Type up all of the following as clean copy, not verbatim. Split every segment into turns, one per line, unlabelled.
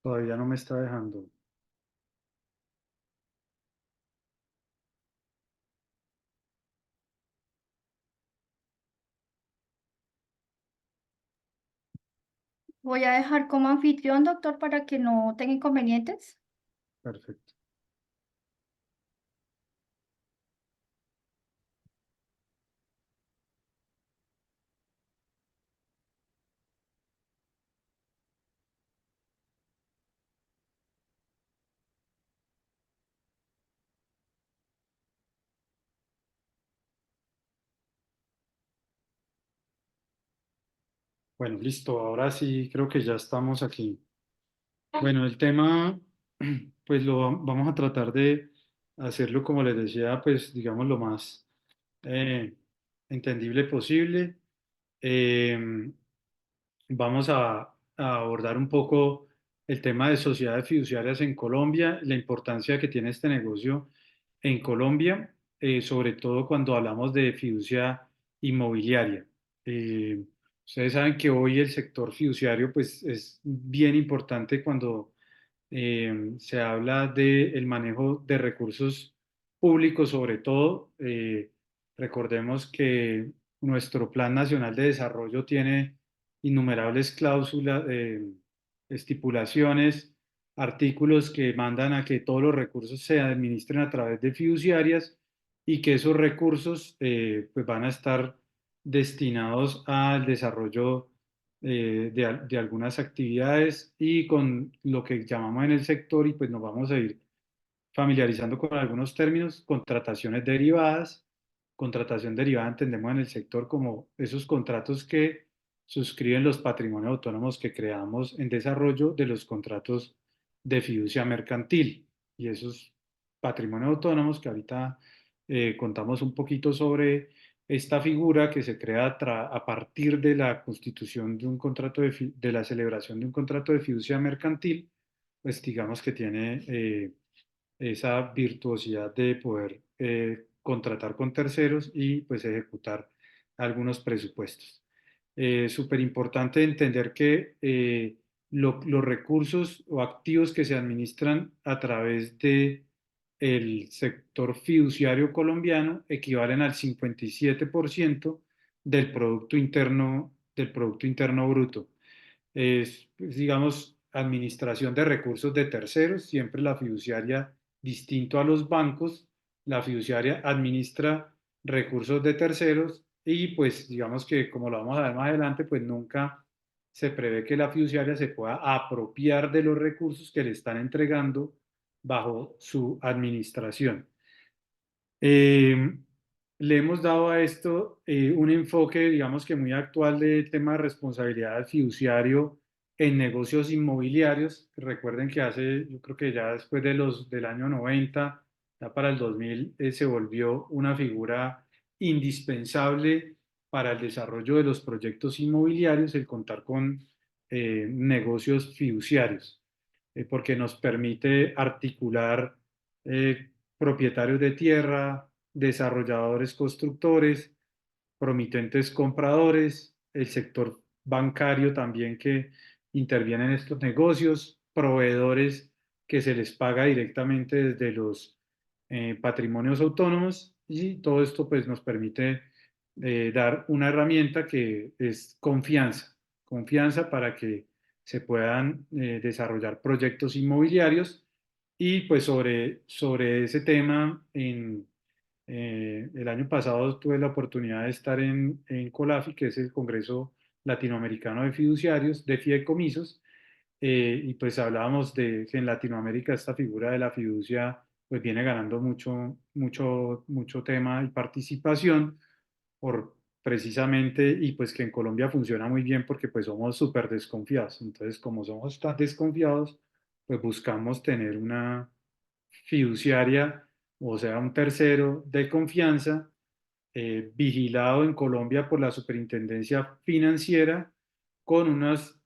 Todavía no me está dejando.
Voy a dejar como anfitrión, doctor, para que no tenga inconvenientes.
Perfecto. Bueno, listo. Ahora sí, creo que ya estamos aquí. Bueno, el tema, pues vamos a tratar de hacerlo, como les decía, pues digamos lo más eh, entendible posible. Eh, Vamos a abordar un poco el tema de sociedades fiduciarias en Colombia, la importancia que tiene este negocio en Colombia, sobre todo cuando hablamos de fiducia inmobiliaria. Eh, Ustedes saben que hoy el sector fiduciario pues, es bien importante cuando se habla del manejo de recursos públicos, sobre todo. Recordemos que nuestro Plan Nacional de Desarrollo tiene innumerables cláusulas, estipulaciones, artículos que mandan a que todos los recursos se administren a través de fiduciarias y que esos recursos pues van a estar destinados al desarrollo de algunas actividades y con lo que llamamos en el sector y pues nos vamos a ir familiarizando con algunos términos, contrataciones derivadas. Contratación derivada entendemos en el sector como esos contratos que suscriben los patrimonios autónomos que creamos en desarrollo de los contratos de fiducia mercantil. Y esos patrimonios autónomos que ahorita contamos un poquito sobre esta figura que se crea a partir de la constitución de un contrato de la celebración de un contrato de fiducia mercantil, pues digamos que tiene esa virtuosidad de poder contratar con terceros y pues ejecutar algunos presupuestos. Súper importante entender que los recursos o activos que se administran a través de el sector fiduciario colombiano equivalen al 57% del Producto Interno Bruto. Es, pues, digamos, administración de recursos de terceros, siempre la fiduciaria, distinto a los bancos, la fiduciaria administra recursos de terceros y pues digamos que como lo vamos a ver más adelante, pues nunca se prevé que la fiduciaria se pueda apropiar de los recursos que le están entregando bajo su administración. Eh, Le hemos dado a esto un enfoque, digamos que muy actual del tema de responsabilidad del fiduciario en negocios inmobiliarios. Recuerden que hace, yo creo que ya después del año 90, ya para el 2000, se volvió una figura indispensable para el desarrollo de los proyectos inmobiliarios, el contar con negocios fiduciarios, porque nos permite articular propietarios de tierra, desarrolladores constructores, promitentes compradores, el sector bancario también que interviene en estos negocios, proveedores que se les paga directamente desde los patrimonios autónomos y todo esto pues nos permite dar una herramienta que es confianza, confianza para que se puedan desarrollar proyectos inmobiliarios y pues sobre ese tema el año pasado tuve la oportunidad de estar en COLAFI, que es el Congreso Latinoamericano de Fiduciarios, de Fideicomisos, y pues hablábamos de que en Latinoamérica esta figura de la fiducia pues viene ganando mucho tema y participación por precisamente, y pues que en Colombia funciona muy bien porque pues somos súper desconfiados. Entonces, como somos tan desconfiados, pues buscamos tener una fiduciaria, o sea, un tercero de confianza, vigilado en Colombia por la Superintendencia Financiera, con unas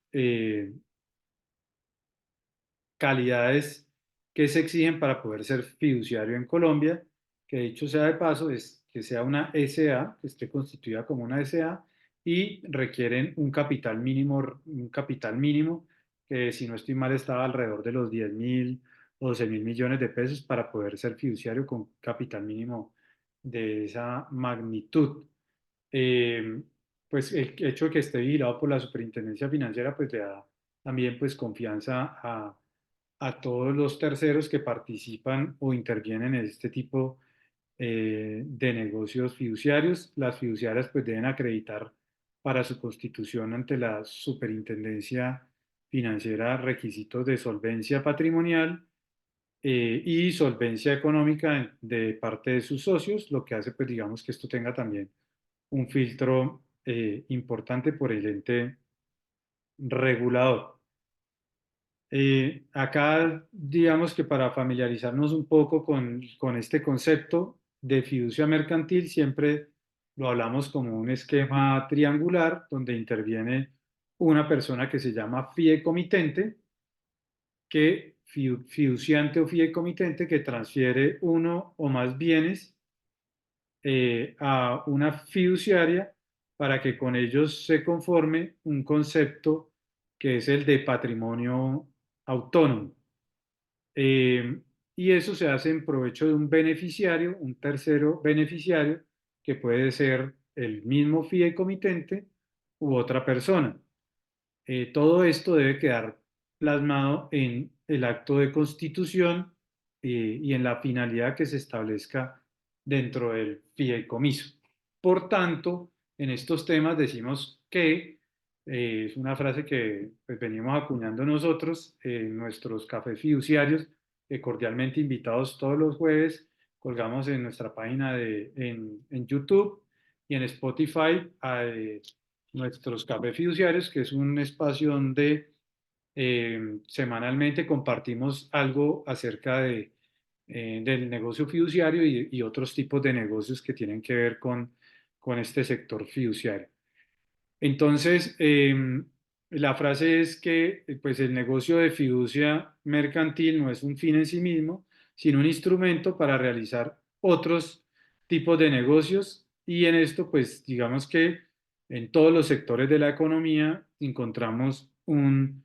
calidades que se exigen para poder ser fiduciario en Colombia, que dicho sea de paso, es que sea una SA, que esté constituida como una SA, y requieren un capital mínimo que si no estoy mal estaba alrededor de los 10.000 o 12.000 millones de pesos para poder ser fiduciario con capital mínimo de esa magnitud. Eh, pues el hecho de que esté vigilado por la Superintendencia Financiera, pues le da también pues confianza a todos los terceros que participan o intervienen en este tipo de negocios fiduciarios. Las fiduciarias pues deben acreditar para su constitución ante la Superintendencia Financiera requisitos de solvencia patrimonial y solvencia económica de parte de sus socios, lo que hace pues digamos que esto tenga también un filtro importante por el ente regulador. Acá, digamos que para familiarizarnos un poco con este concepto de fiducia mercantil, siempre lo hablamos como un esquema triangular donde interviene una persona que se llama fideicomitente, que fiduciante o fideicomitente que transfiere uno o más bienes a una fiduciaria para que con ellos se conforme un concepto que es el de patrimonio autónomo. Eh, y eso se hace en provecho de un beneficiario, un tercero beneficiario, que puede ser el mismo fideicomitente u otra persona. Todo esto debe quedar plasmado en el acto de constitución y en la finalidad que se establezca dentro del fideicomiso. Por tanto, en estos temas decimos que es una frase que pues, venimos acuñando nosotros en nuestros cafés fiduciarios, cordialmente invitados todos los jueves, colgamos en nuestra página en YouTube y en Spotify nuestros cafés fiduciarios, que es un espacio donde semanalmente compartimos algo acerca del negocio fiduciario y otros tipos de negocios que tienen que ver con este sector fiduciario. Entonces, la frase es que pues, el negocio de fiducia mercantil no es un fin en sí mismo, sino un instrumento para realizar otros tipos de negocios y en esto, pues digamos que en todos los sectores de la economía encontramos un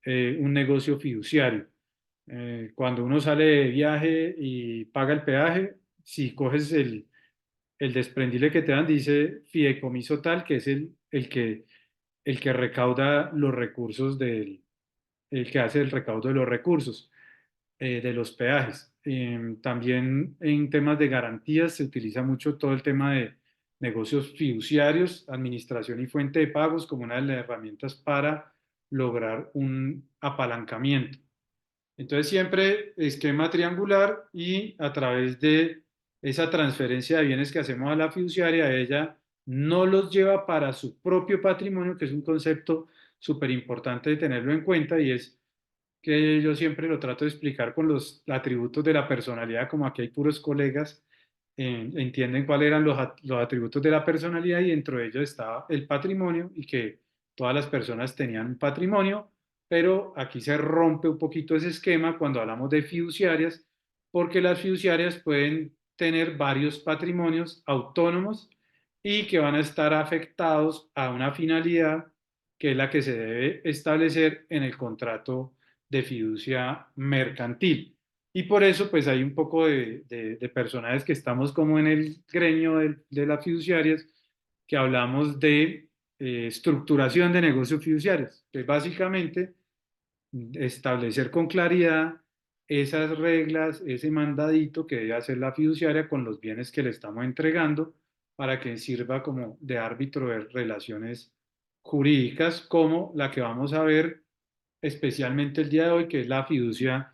negocio fiduciario. Cuando uno sale de viaje y paga el peaje, si coges el desprendible que te dan, dice fideicomiso tal, que es el que recauda los recursos el que hace el recaudo de los recursos de los peajes. También en temas de garantías se utiliza mucho todo el tema de negocios fiduciarios, administración y fuente de pagos como una de las herramientas para lograr un apalancamiento. Entonces siempre esquema triangular y a través de esa transferencia de bienes que hacemos a la fiduciaria, ella no los lleva para su propio patrimonio, que es un concepto súper importante de tenerlo en cuenta y es que yo siempre lo trato de explicar con los atributos de la personalidad, como aquí hay puros colegas, entienden cuáles eran los atributos de la personalidad y dentro de ellos estaba el patrimonio y que todas las personas tenían un patrimonio, pero aquí se rompe un poquito ese esquema cuando hablamos de fiduciarias, porque las fiduciarias pueden tener varios patrimonios autónomos y que van a estar afectados a una finalidad que es la que se debe establecer en el contrato de fiducia mercantil. Y por eso, pues hay un poco de personajes que estamos como en el gremio de las fiduciarias, que hablamos de estructuración de negocios fiduciarios, que es básicamente establecer con claridad esas reglas, ese mandadito que debe hacer la fiduciaria con los bienes que le estamos entregando para que sirva como de árbitro de relaciones jurídicas, como la que vamos a ver especialmente el día de hoy, que es la fiducia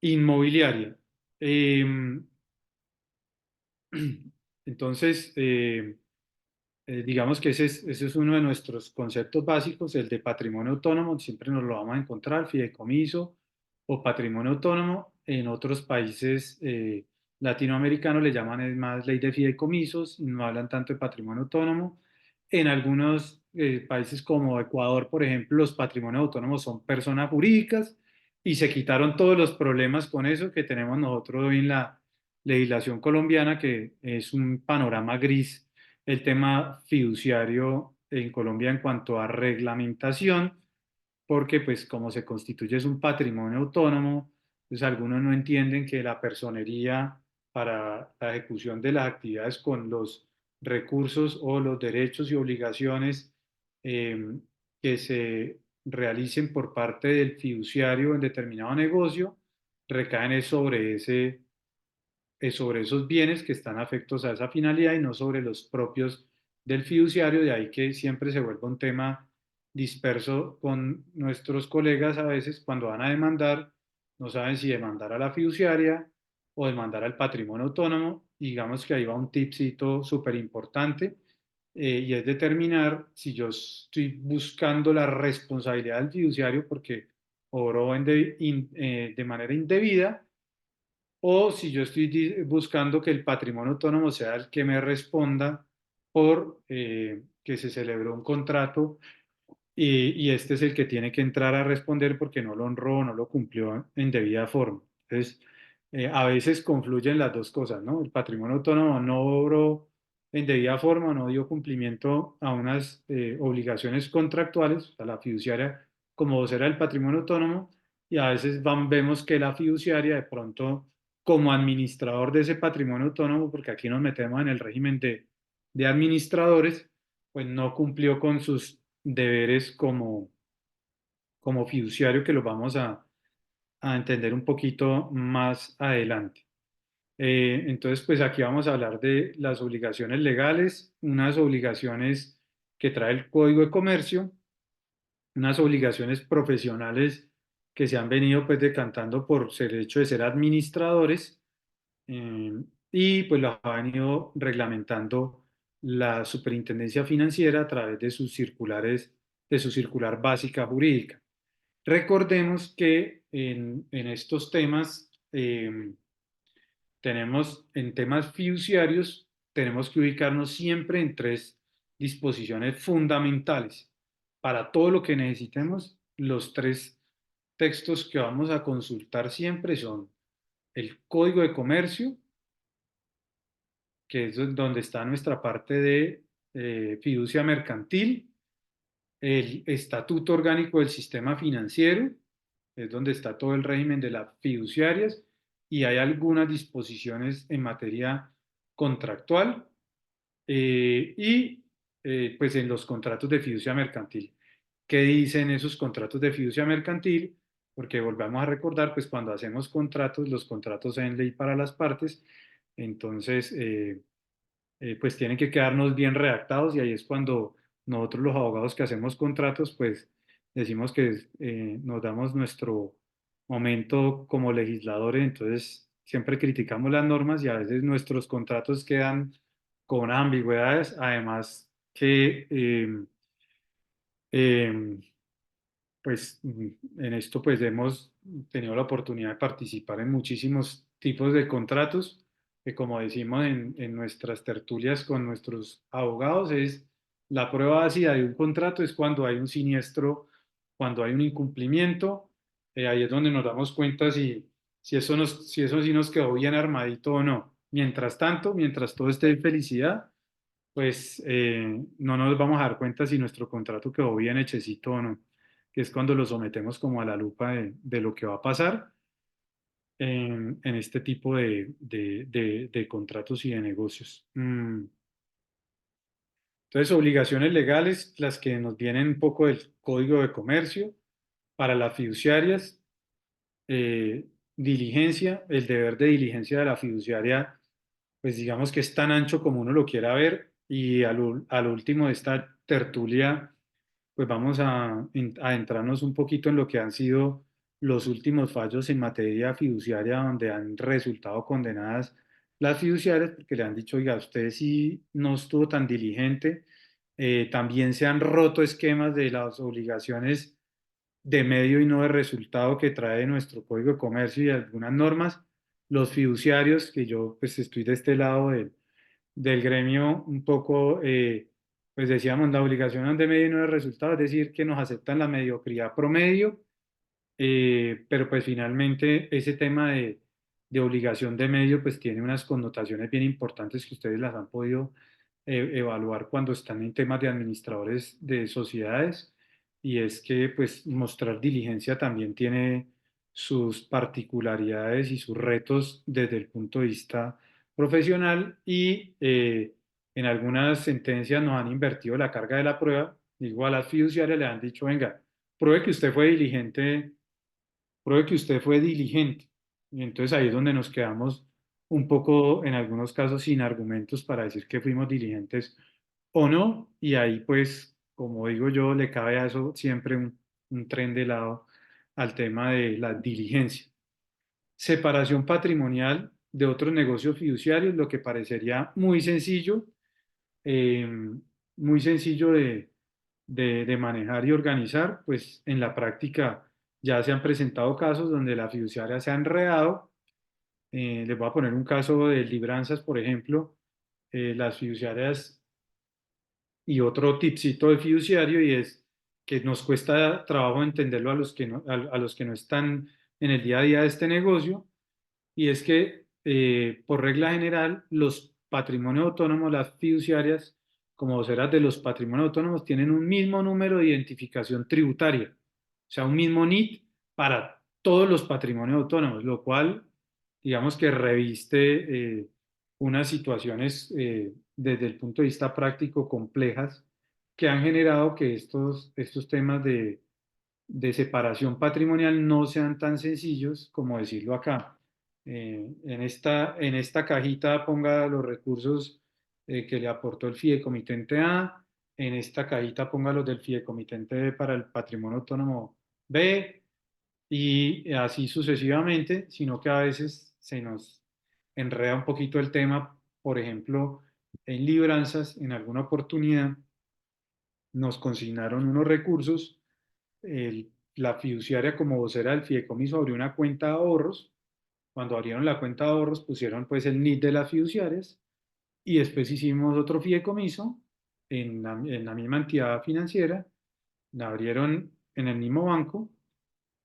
inmobiliaria. Eh, entonces, digamos que ese es uno de nuestros conceptos básicos, el de patrimonio autónomo, siempre nos lo vamos a encontrar, fideicomiso o patrimonio autónomo. En otros países latinoamericanos le llaman es más ley de fideicomisos, no hablan tanto de patrimonio autónomo. En algunos países como Ecuador, por ejemplo, los patrimonios autónomos son personas jurídicas y se quitaron todos los problemas con eso que tenemos nosotros hoy en la legislación colombiana, que es un panorama gris el tema fiduciario en Colombia en cuanto a reglamentación, porque pues como se constituye es un patrimonio autónomo, pues algunos no entienden que la personería para la ejecución de las actividades con los recursos o los derechos y obligaciones eh, que se realicen por parte del fiduciario en determinado negocio recaen es sobre sobre esos bienes que están afectos a esa finalidad y no sobre los propios del fiduciario, de ahí que siempre se vuelva un tema disperso con nuestros colegas a veces cuando van a demandar, no saben si demandar a la fiduciaria o demandar al patrimonio autónomo, y digamos que ahí va un tipcito súper importante, y es determinar si yo estoy buscando la responsabilidad del fiduciario porque obró de manera indebida, o si yo estoy buscando que el patrimonio autónomo sea el que me responda por que se celebró un contrato y este es el que tiene que entrar a responder porque no lo honró, no lo cumplió en debida forma. Entonces, a veces confluyen las dos cosas, ¿no? El patrimonio autónomo no obró en debida forma, no dio cumplimiento a unas obligaciones contractuales, a la fiduciaria como vocera del patrimonio autónomo, y a veces vemos que la fiduciaria de pronto como administrador de ese patrimonio autónomo, porque aquí nos metemos en el régimen de administradores, pues no cumplió con sus deberes como fiduciario, que los vamos a entender un poquito más adelante. Entonces, pues aquí vamos a hablar de las obligaciones legales, unas obligaciones que trae el Código de Comercio, unas obligaciones profesionales que se han venido pues decantando por el hecho de ser administradores, eh, y pues lo ha venido reglamentando la Superintendencia Financiera a través de sus circulares, de su circular básica jurídica. Recordemos que en estos temas, tenemos en temas fiduciarios, tenemos que ubicarnos siempre en tres disposiciones fundamentales. Para todo lo que necesitemos, los tres textos que vamos a consultar siempre son el Código de Comercio, que es donde está nuestra parte de fiducia mercantil, el Estatuto Orgánico del Sistema Financiero, es donde está todo el régimen de las fiduciarias, y hay algunas disposiciones en materia contractual, y pues en los contratos de fiducia mercantil. ¿Qué dicen esos contratos de fiducia mercantil? Porque volvamos a recordar, pues cuando hacemos contratos, los contratos en ley para las partes, entonces pues tienen que quedarnos bien redactados, y ahí es cuando nosotros los abogados que hacemos contratos, pues decimos que nos damos nuestro momento como legisladores, entonces siempre criticamos las normas y a veces nuestros contratos quedan con ambigüedades, además que eh, pues en esto pues hemos tenido la oportunidad de participar en muchísimos tipos de contratos, que como decimos en nuestras tertulias con nuestros abogados, es la prueba ácida de un contrato es cuando hay un siniestro, cuando hay un incumplimiento, ahí es donde nos damos cuenta si eso sí nos quedó bien armadito o no. Mientras tanto, mientras todo esté en felicidad, pues no nos vamos a dar cuenta si nuestro contrato quedó bien hechecito o no, que es cuando lo sometemos como a la lupa de lo que va a pasar en este tipo de contratos y de negocios. Entonces, obligaciones legales, las que nos vienen un poco del Código de Comercio, para las fiduciarias, diligencia, el deber de diligencia de la fiduciaria, pues digamos que es tan ancho como uno lo quiera ver, y al último de esta tertulia, pues vamos a adentrarnos un poquito en lo que han sido los últimos fallos en materia fiduciaria donde han resultado condenadas las fiduciarias porque le han dicho, oiga, usted sí no estuvo tan diligente. También se han roto esquemas de las obligaciones de medio y no de resultado que trae nuestro Código de Comercio y algunas normas. Los fiduciarios, que yo pues estoy de este lado del gremio un poco, pues decíamos, la obligación de medio y no de resultado, es decir, que nos aceptan la mediocridad promedio, pero pues finalmente ese tema de obligación de medio pues tiene unas connotaciones bien importantes que ustedes las han podido evaluar cuando están en temas de administradores de sociedades. y es que pues mostrar diligencia también tiene sus particularidades y sus retos desde el punto de vista profesional y en algunas sentencias nos han invertido la carga de la prueba, igual a las fiduciarias le han dicho, venga, pruebe que usted fue diligente, pruebe que usted fue diligente. Y entonces ahí es donde nos quedamos un poco, en algunos casos, sin argumentos para decir que fuimos diligentes o no. Y ahí pues, como digo yo, le cabe a eso siempre un tren de lado al tema de la diligencia. Separación patrimonial de otros negocios fiduciarios, lo que parecería eh, muy sencillo de manejar y organizar, pues en la práctica ya se han presentado casos donde la fiduciaria se ha enredado. Les voy a poner un caso de libranzas, por ejemplo, las fiduciarias y otro tipcito de fiduciario y es que nos cuesta trabajo entenderlo a los que no están en el día a día de este negocio y es que por regla general los patrimonios autónomos, las fiduciarias, como voceras de los patrimonios autónomos, tienen un mismo número de identificación tributaria, o sea, un mismo NIT para todos los patrimonios autónomos, lo cual, digamos que reviste unas situaciones desde el punto de vista práctico complejas que han generado que estos temas de separación patrimonial no sean tan sencillos como decirlo acá. En esta cajita ponga los recursos que le aportó el fideicomitente A, en esta cajita ponga los del fideicomitente B para el patrimonio autónomo B y así sucesivamente, sino que a veces se nos enreda un poquito el tema, por ejemplo, en libranzas, en alguna oportunidad nos consignaron unos recursos la fiduciaria como vocera del fideicomiso abrió una cuenta de ahorros. Cuando abrieron la cuenta de ahorros pusieron pues el NIT de las fiduciarias y después hicimos otro fideicomiso en la misma entidad financiera, la abrieron en el mismo banco,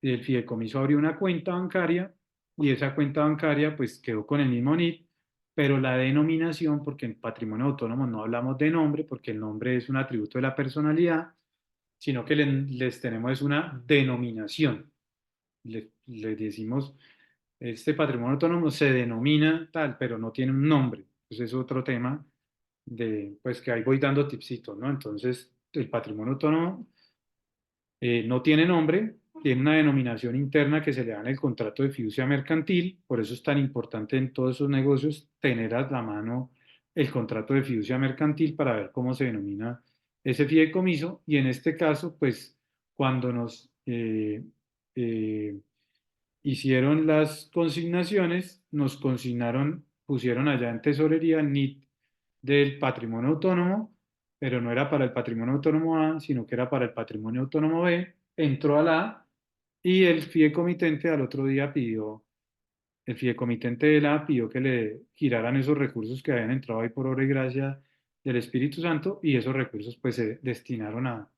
y el fideicomiso abrió una cuenta bancaria y esa cuenta bancaria pues quedó con el mismo NIT, pero la denominación, porque en patrimonio autónomo no hablamos de nombre, porque el nombre es un atributo de la personalidad, sino que les tenemos es una denominación. Les decimos, este patrimonio autónomo se denomina tal, pero no tiene un nombre. Pues es otro tema pues que ahí voy dando tipsitos, ¿no? Entonces, el patrimonio autónomo no tiene nombre, tiene una denominación interna que se le da en el contrato de fiducia mercantil, por eso es tan importante en todos esos negocios tener a la mano el contrato de fiducia mercantil para ver cómo se denomina ese fideicomiso y en este caso, pues cuando nos eh, hicieron las consignaciones, nos consignaron, pusieron allá en tesorería el NIT del patrimonio autónomo, pero no era para el patrimonio autónomo A, sino que era para el patrimonio autónomo B, entró a la A y el fideicomitente al otro día pidió, el fideicomitente de la A pidió que le giraran esos recursos que habían entrado ahí por obra y gracia del Espíritu Santo y esos recursos pues se destinaron a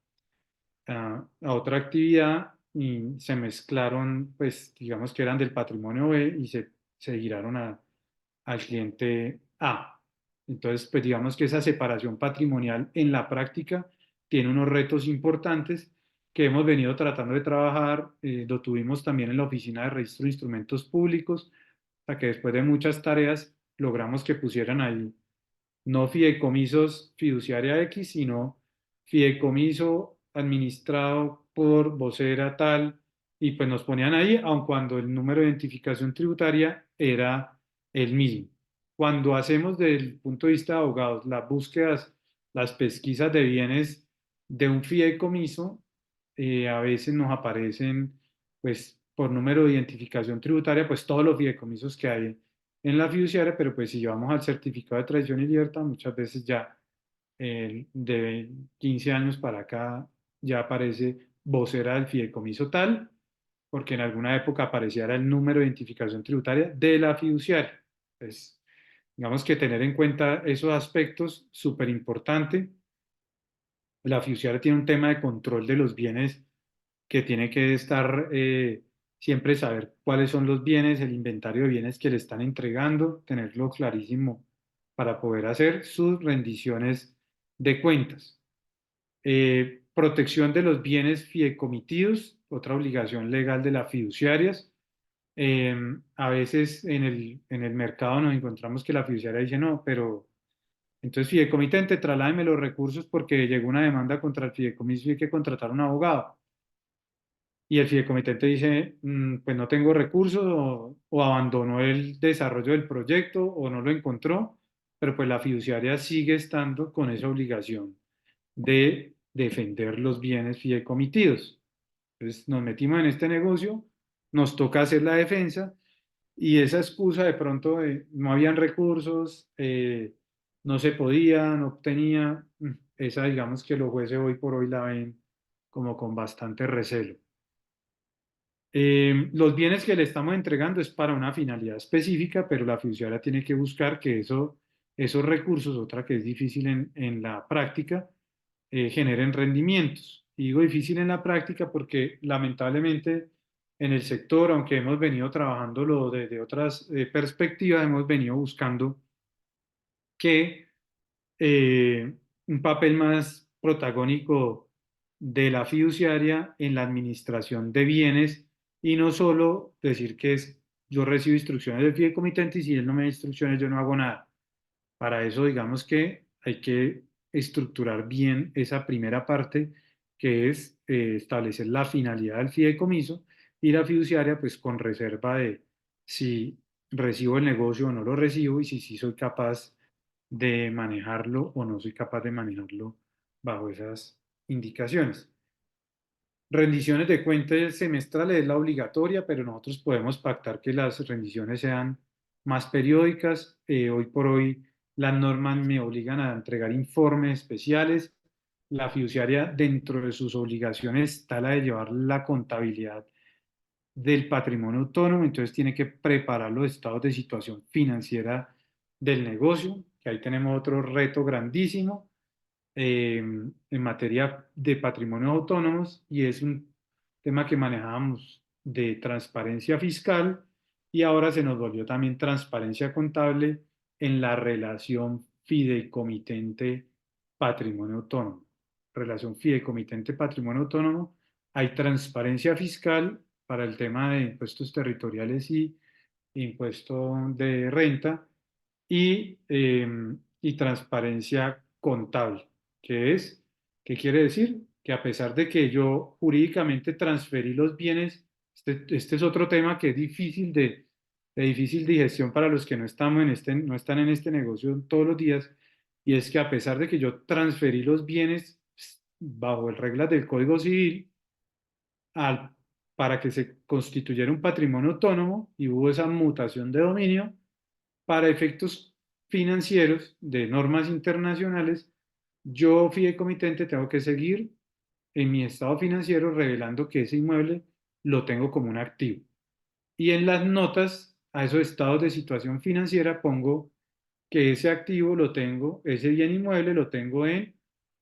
otra actividad y se mezclaron, pues digamos que eran del patrimonio B y se giraron al cliente A. Entonces, pues digamos que esa separación patrimonial en la práctica tiene unos retos importantes que hemos venido tratando de trabajar. Lo tuvimos también en la Oficina de Registro de Instrumentos Públicos, hasta que después de muchas tareas logramos que pusieran ahí no fideicomisos fiduciaria X, sino fideicomiso administrado por vocera tal, y pues nos ponían ahí, aun cuando el número de identificación tributaria era el mismo. Cuando hacemos desde el punto de vista de abogados las búsquedas, las pesquisas de bienes de un fideicomiso, a veces nos aparecen, pues por número de identificación tributaria, pues todos los fideicomisos que hay en la fiduciaria, pero pues si llevamos al certificado de traición y libertad, muchas veces ya de 15 años para acá ya aparece vocera del fideicomiso tal, porque en alguna época aparecía era el número de identificación tributaria de la fiduciaria. Pues, digamos que tener en cuenta esos aspectos, súper importante. La fiduciaria tiene un tema de control de los bienes que tiene que estar siempre saber cuáles son los bienes, el inventario de bienes que le están entregando, tenerlo clarísimo para poder hacer sus rendiciones de cuentas. protección de los bienes fideikomitidos, otra obligación legal de las fiduciarias. A veces en el mercado nos encontramos que la fiduciaria dice no, pero entonces fideicomitente, trasládeme los recursos porque llegó una demanda contra el fideicomiso y hay que contratar un abogado. Y el fideicomitente dice, pues no tengo recursos o abandonó el desarrollo del proyecto o no lo encontró, pero pues la fiduciaria sigue estando con esa obligación de defender los bienes fideikomitidos. Entonces nos metimos en este negocio, nos toca hacer la defensa y esa excusa de pronto de no habían recursos, no se podía, no obtenía, esa digamos que los jueces hoy por hoy la ven como con bastante recelo. Los bienes que le estamos entregando es para una finalidad específica, pero la fiduciaria tiene que buscar que esos recursos, otra que es difícil en la práctica, generen rendimientos. Y digo difícil en la práctica porque lamentablemente en el sector, aunque hemos venido trabajándolo desde otras perspectivas, hemos venido buscando que un papel más protagónico de la fiduciaria en la administración de bienes y no solo decir que es yo recibo instrucciones del fideicomitente y si él no me da instrucciones yo no hago nada. Para eso digamos que hay que estructurar bien esa primera parte que es establecer la finalidad del fideicomiso y la fiduciaria pues con reserva de si recibo el negocio o no lo recibo y si sí soy capaz de manejarlo o no soy capaz de manejarlo bajo esas indicaciones. Rendiciones de cuentas semestrales es la obligatoria, pero nosotros podemos pactar que las rendiciones sean más periódicas. Hoy por hoy las normas me obligan a entregar informes especiales. La fiduciaria dentro de sus obligaciones está la de llevar la contabilidad del patrimonio autónomo, entonces tiene que preparar los estados de situación financiera del negocio, que ahí tenemos otro reto grandísimo en materia de patrimonios autónomos y es un tema que manejábamos de transparencia fiscal y ahora se nos volvió también transparencia contable en la relación fideicomitente patrimonio autónomo. Relación fideicomitente patrimonio autónomo, hay transparencia fiscal para el tema de impuestos territoriales y impuesto de renta y transparencia contable, que es, ¿qué quiere decir? Que a pesar de que yo jurídicamente transferí los bienes, este es otro tema que es difícil de difícil digestión para los que no estamos en no están en este negocio todos los días, y es que a pesar de que yo transferí los bienes bajo las reglas del Código Civil, al, para que se constituyera un patrimonio autónomo y hubo esa mutación de dominio, para efectos financieros de normas internacionales, yo fideicomitente tengo que seguir en mi estado financiero revelando que ese inmueble lo tengo como un activo. Y en las notas a esos estados de situación financiera pongo que ese activo lo tengo, ese bien inmueble lo tengo en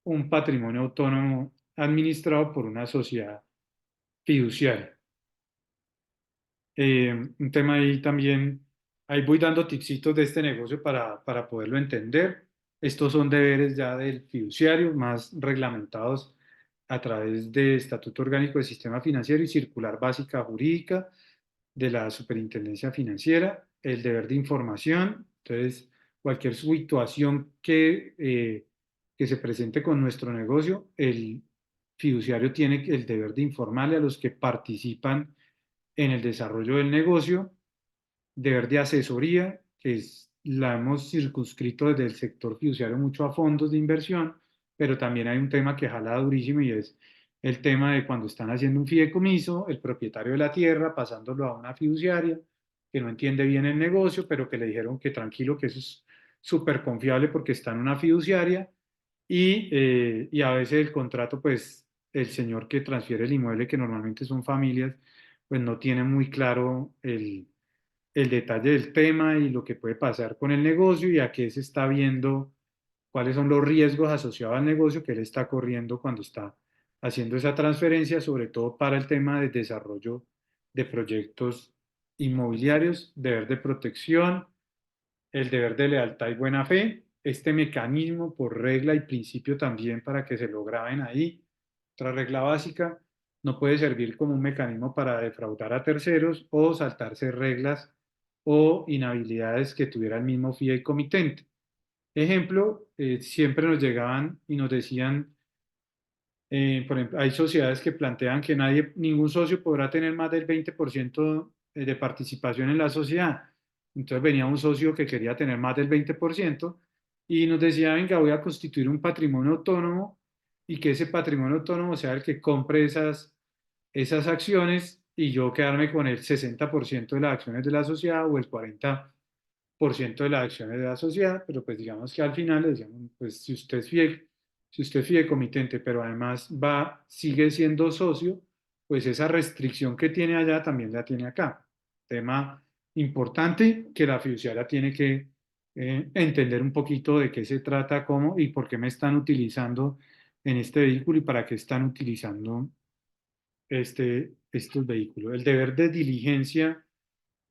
un patrimonio autónomo administrado por una sociedad fiduciaria. Un tema ahí también, ahí voy dando tipsitos de este negocio para poderlo entender. Estos son deberes ya del fiduciario, más reglamentados a través de Estatuto Orgánico del Sistema Financiero y Circular Básica Jurídica de la Superintendencia Financiera, el deber de información. Entonces, cualquier situación que se presente con nuestro negocio, el fiduciario tiene el deber de informarle a los que participan en el desarrollo del negocio, deber de asesoría, la hemos circunscrito desde el sector fiduciario mucho a fondos de inversión, pero también hay un tema que jala durísimo y es el tema de cuando están haciendo un fideicomiso, el propietario de la tierra pasándolo a una fiduciaria que no entiende bien el negocio, pero que le dijeron que tranquilo, que eso es súper confiable porque está en una fiduciaria y a veces el contrato, pues el señor que transfiere el inmueble, que normalmente son familias, pues no tiene muy claro el detalle del tema y lo que puede pasar con el negocio y a qué se está viendo, cuáles son los riesgos asociados al negocio que él está corriendo cuando está haciendo esa transferencia, sobre todo para el tema de desarrollo de proyectos inmobiliarios, deber de protección, el deber de lealtad y buena fe, este mecanismo por regla y principio también para que se lo graben ahí, Otra regla básica, no puede servir como un mecanismo para defraudar a terceros o saltarse reglas o inhabilidades que tuviera el mismo fideicomitente. Ejemplo, siempre nos llegaban y nos decían, por ejemplo, hay sociedades que plantean que nadie, ningún socio podrá tener más del 20% de participación en la sociedad. Entonces venía un socio que quería tener más del 20% y nos decía, venga, voy a constituir un patrimonio autónomo y que ese patrimonio autónomo sea el que compre esas acciones y yo quedarme con el 60% de las acciones de la sociedad o el 40% de las acciones de la sociedad, pero pues digamos que al final le decíamos, pues si usted es fideicomitente, pero además sigue siendo socio, pues esa restricción que tiene allá también la tiene acá. Tema importante que la fiduciaria tiene que entender un poquito de qué se trata, cómo y por qué me están utilizando en este vehículo y para qué están utilizando estos vehículos. El deber de diligencia,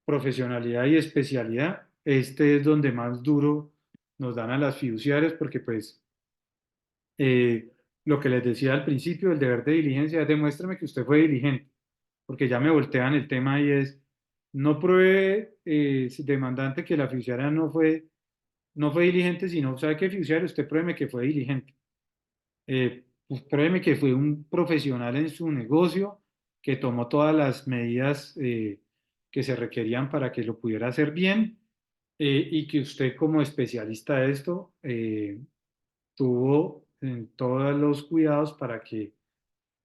profesionalidad y especialidad, este es donde más duro nos dan a las fiduciarias porque pues lo que les decía al principio, el deber de diligencia es demuéstrame que usted fue diligente, porque ya me voltean el tema y es, no pruebe demandante que la fiduciaria no fue diligente, sino, ¿sabe qué fiduciaria? Usted pruébeme que fue diligente. Pues pruébeme que fue un profesional en su negocio, que tomó todas las medidas que se requerían para que lo pudiera hacer bien y que usted como especialista de esto tuvo en todos los cuidados para que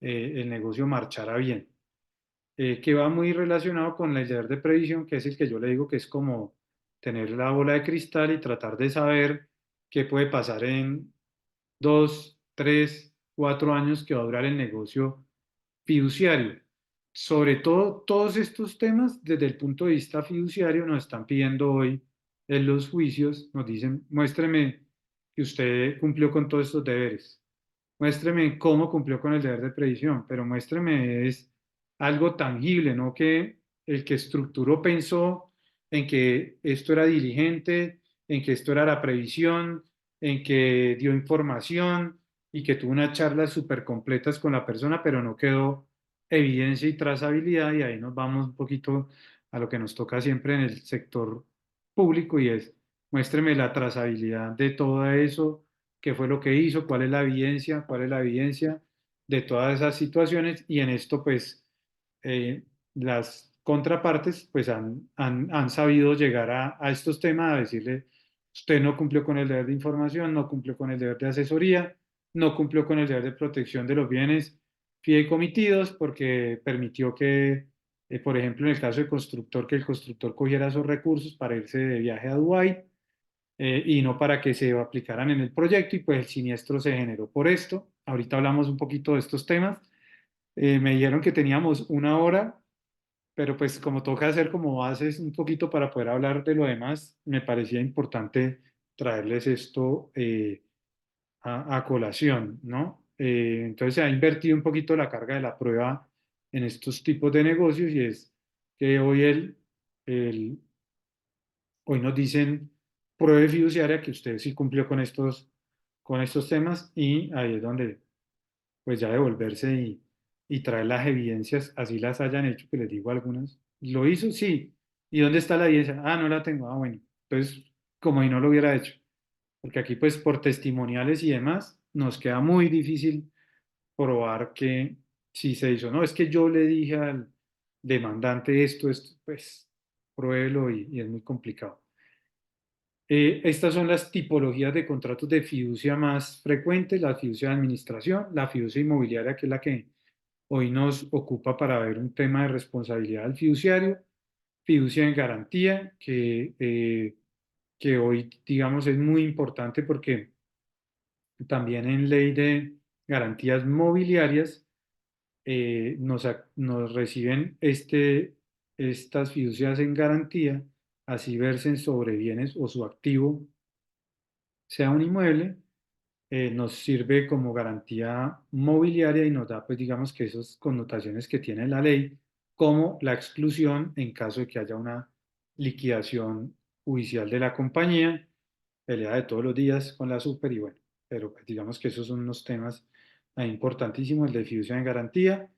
el negocio marchara bien, que va muy relacionado con el deber de previsión, que es el que yo le digo que es como tener la bola de cristal y tratar de saber qué puede pasar en 2, 3, 4 años que va a durar el negocio fiduciario. Sobre todo, todos estos temas, desde el punto de vista fiduciario, nos están pidiendo hoy en los juicios, nos dicen, muéstreme que usted cumplió con todos estos deberes. Muéstreme cómo cumplió con el deber de previsión, pero muéstreme es algo tangible, no que el que estructuró pensó en que esto era diligente, en que esto era la previsión, en que dio información y que tuvo unas charlas súper completas con la persona, pero no quedó evidencia y trazabilidad y ahí nos vamos un poquito a lo que nos toca siempre en el sector público y es muéstreme la trazabilidad de todo eso, qué fue lo que hizo, cuál es la evidencia de todas esas situaciones y en esto pues las contrapartes pues han sabido llegar a estos temas a decirle, usted no cumplió con el deber de información, no cumplió con el deber de asesoría, no cumplió con el deber de protección de los bienes fideikomitidos porque permitió que, por ejemplo, en el caso del constructor, que el constructor cogiera esos recursos para irse de viaje a Dubái y no para que se aplicaran en el proyecto y pues el siniestro se generó por esto. Ahorita hablamos un poquito de estos temas. Me dijeron que teníamos 1 hora, pero pues como toca hacer como bases un poquito para poder hablar de lo demás, me parecía importante traerles esto a colación, ¿no? Entonces se ha invertido un poquito la carga de la prueba en estos tipos de negocios y es que el, hoy nos dicen pruebe fiduciaria que usted sí cumplió con estos temas y ahí es donde pues ya devolverse y traer las evidencias, así las hayan hecho, que les digo algunas. ¿Lo hizo? Sí. ¿Y dónde está la evidencia? Ah, no la tengo. Ah, bueno. Entonces, como si no lo hubiera hecho. Porque aquí pues por testimoniales y demás nos queda muy difícil probar que sí se hizo. No, es que yo le dije al demandante esto, pues pruébelo y es muy complicado. Estas son las tipologías de contratos de fiducia más frecuentes, la fiducia de administración, la fiducia inmobiliaria, que es la que hoy nos ocupa para ver un tema de responsabilidad del fiduciario, fiducia en garantía, que hoy, digamos, es muy importante porque también en ley de garantías mobiliarias nos reciben estas fiducias en garantía, así versen sobre bienes o su activo sea un inmueble, nos sirve como garantía mobiliaria y nos da, pues digamos que esas connotaciones que tiene la ley, como la exclusión en caso de que haya una liquidación judicial de la compañía, pelea de todos los días con la super y bueno, pero pues digamos que esos son unos temas importantísimo el de fiducia en garantía,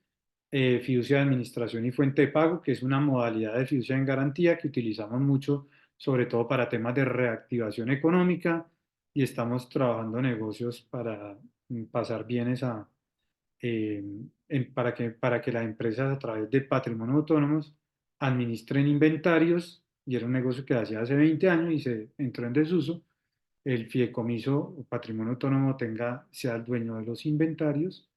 fiducia de administración y fuente de pago, que es una modalidad de fiducia en garantía que utilizamos mucho, sobre todo para temas de reactivación económica, y estamos trabajando negocios para pasar bienes eh, para que las empresas a través de patrimonio autónomos administren inventarios, y era un negocio que hacía hace 20 años y se entró en desuso. El fideicomiso o patrimonio autónomo sea el dueño de los inventarios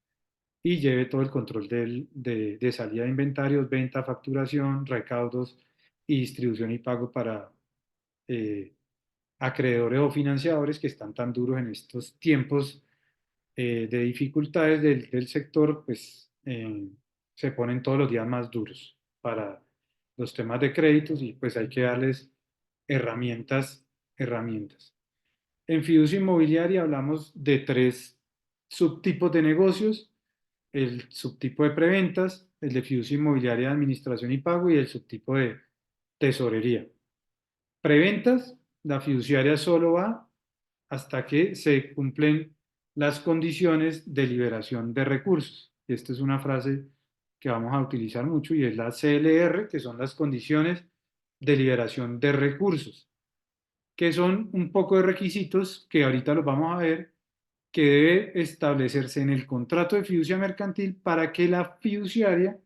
y lleve todo el control de salida de inventarios, venta, facturación, recaudos y distribución y pago para eh, acreedores o financiadores que están tan duros en estos tiempos de dificultades del sector, pues se ponen todos los días más duros para los temas de créditos, y pues hay que darles herramientas. En fiducia inmobiliaria hablamos de tres subtipos de negocios: el subtipo de preventas, el de fiducia inmobiliaria de administración y pago, y el subtipo de tesorería. Preventas, la fiduciaria solo va hasta que se cumplen las condiciones de liberación de recursos. Esta es una frase que vamos a utilizar mucho, y es la CLR, que son las condiciones de liberación de recursos, que son un poco de requisitos que ahorita los vamos a ver, que debe establecerse en el contrato de fiducia mercantil para que la fiduciaria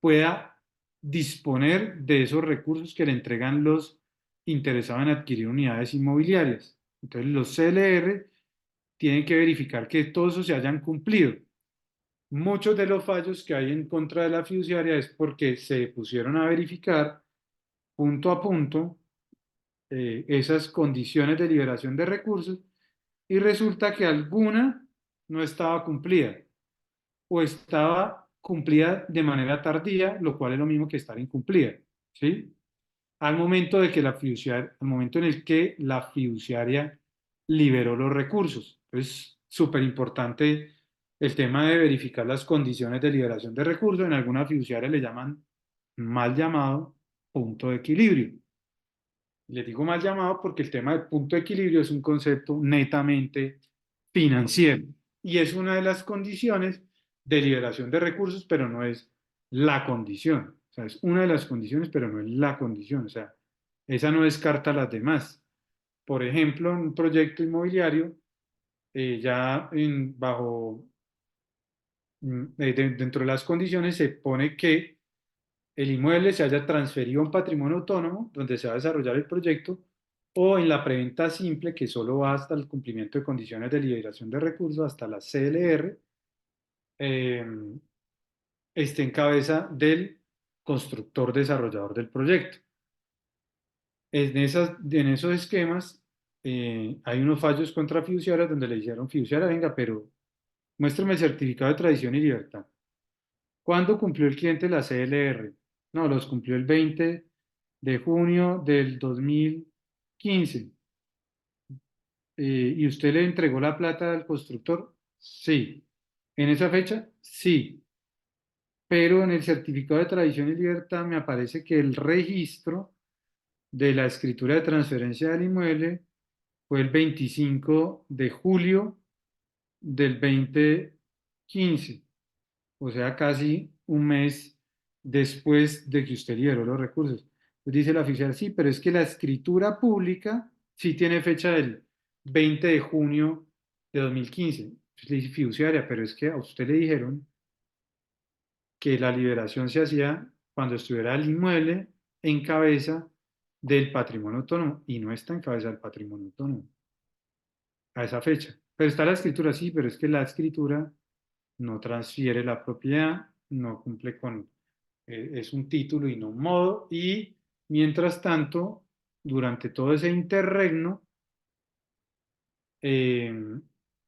pueda disponer de esos recursos que le entregan los interesados en adquirir unidades inmobiliarias. Entonces, los CLR tienen que verificar que todo eso se hayan cumplido. Muchos de los fallos que hay en contra de la fiduciaria es porque se pusieron a verificar punto a punto esas condiciones de liberación de recursos, y resulta que alguna no estaba cumplida o estaba cumplida de manera tardía, lo cual es lo mismo que estar incumplida, ¿sí? Al momento en el que la fiduciaria liberó los recursos. Es súper importante el tema de verificar las condiciones de liberación de recursos. En alguna fiduciaria le llaman mal llamado punto de equilibrio. Le digo mal llamado porque el tema de punto de equilibrio es un concepto netamente financiero y es una de las condiciones de liberación de recursos, pero no es la condición. O sea, es una de las condiciones, pero no es la condición. O sea, esa no descarta las demás. Por ejemplo, en un proyecto inmobiliario, dentro de las condiciones se pone que el inmueble se haya transferido a un patrimonio autónomo donde se va a desarrollar el proyecto, o en la preventa simple, que solo va hasta el cumplimiento de condiciones de liberación de recursos, hasta la CLR, eh, esté en cabeza del constructor desarrollador del proyecto. En esos esquemas hay unos fallos contra fiduciarias donde le dijeron: fiduciaria, venga, pero muéstrame el certificado de tradición y libertad. ¿Cuándo cumplió el cliente la CLR? No, los cumplió el 20 de junio del 2015. ¿Y usted le entregó la plata al constructor? Sí. ¿En esa fecha? Sí. Pero en el certificado de tradición y libertad me aparece que el registro de la escritura de transferencia del inmueble fue el 25 de julio del 2015, o sea, casi un mes después de que usted liberó los recursos. Entonces dice la oficial: sí, pero es que la escritura pública sí tiene fecha del 20 de junio de 2015. Entonces le dice: fiduciaria, pero es que a usted le dijeron que la liberación se hacía cuando estuviera el inmueble en cabeza del patrimonio autónomo, y no está en cabeza del patrimonio autónomo a esa fecha. Pero está la escritura, sí, pero es que la escritura no transfiere la propiedad, no cumple con, es un título y no un modo, y mientras tanto, durante todo ese interregno, eh,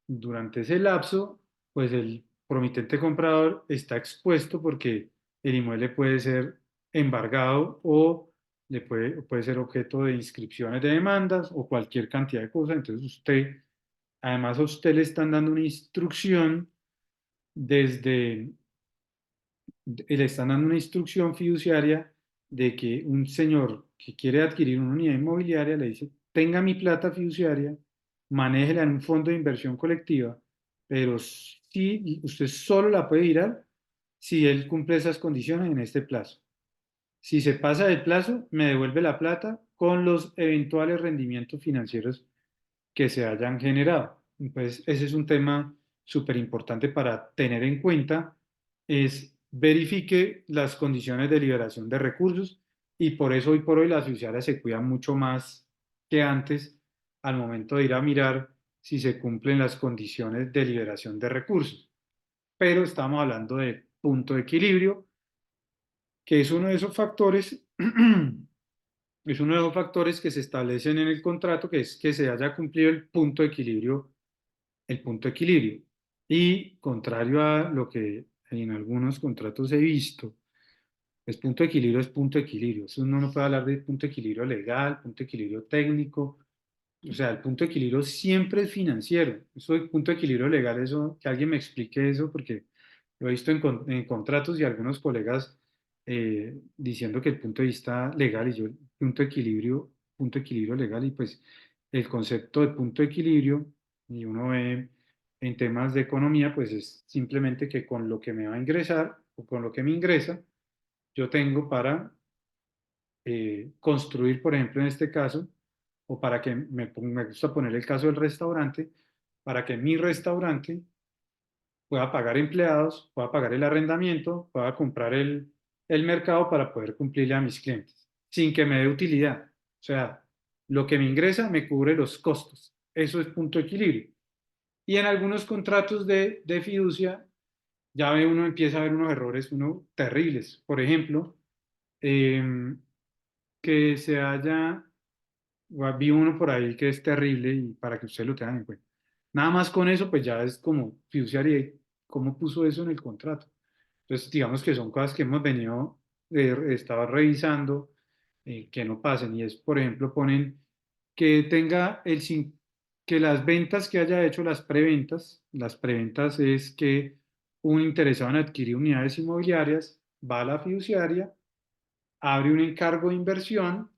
durante ese lapso, pues el promitente comprador está expuesto porque el inmueble puede ser embargado, o puede ser objeto de inscripciones de demandas o cualquier cantidad de cosas. Entonces además a usted le están dando una instrucción desde, le están dando una instrucción fiduciaria de que un señor que quiere adquirir una unidad inmobiliaria le dice: tenga mi plata fiduciaria, manéjela en un fondo de inversión colectiva, pero si usted solo la puede girar si él cumple esas condiciones en este plazo. Si se pasa del plazo, me devuelve la plata con los eventuales rendimientos financieros que se hayan generado. Pues ese es un tema súper importante para tener en cuenta, es verifique las condiciones de liberación de recursos y por eso hoy por hoy las fiduciarias se cuidan mucho más que antes al momento de ir a mirar si se cumplen las condiciones de liberación de recursos. Pero estamos hablando de punto de equilibrio, que es uno de esos factores es uno de los factores que se establecen en el contrato, que es que se haya cumplido el punto de equilibrio. Y contrario a lo que en algunos contratos he visto, es punto de equilibrio. Eso uno no puede hablar de punto de equilibrio legal, punto de equilibrio técnico. O sea, el punto de equilibrio siempre es financiero. Eso del punto de equilibrio legal, eso, que alguien me explique eso, porque lo he visto en contratos y algunos colegas diciendo que el punto de vista legal y yo, punto de equilibrio legal, y pues el concepto de punto de equilibrio, y uno ve en temas de economía, pues es simplemente que con lo que me va a ingresar o con lo que me ingresa, yo tengo para construir, por ejemplo, en este caso, o para que me gusta poner el caso del restaurante, para que mi restaurante pueda pagar empleados, pueda pagar el arrendamiento, pueda comprar el mercado para poder cumplirle a mis clientes, sin que me dé utilidad. O sea, lo que me ingresa me cubre los costos. Eso es punto de equilibrio. Y en algunos contratos de fiducia, ya ve uno empieza a ver unos errores, uno terribles. Por ejemplo, eh, que se haya vi uno por ahí que es terrible y para que ustedes lo tengan en cuenta. Nada más con eso, pues ya es como fiduciaria, y ¿cómo puso eso en el contrato? Entonces, digamos que son cosas que hemos venido, estaba revisando, que no pasen. Y es, por ejemplo, ponen que tenga que las ventas que haya hecho, las preventas es que un interesado en adquirir unidades inmobiliarias va a la fiduciaria, abre un encargo de inversión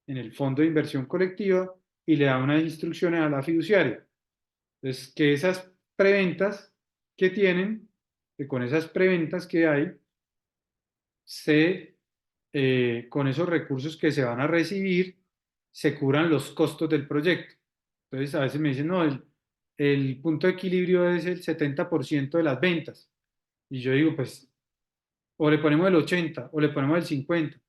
en el fondo de inversión colectiva y le da unas instrucciones a la fiduciaria. Entonces, que esas preventas que tienen, que con esas preventas que hay, con esos recursos que se van a recibir, se cubran los costos del proyecto. Entonces, a veces me dicen, no, el punto de equilibrio es el 70% de las ventas. Y yo digo, pues, o le ponemos el 80, o le ponemos el 50,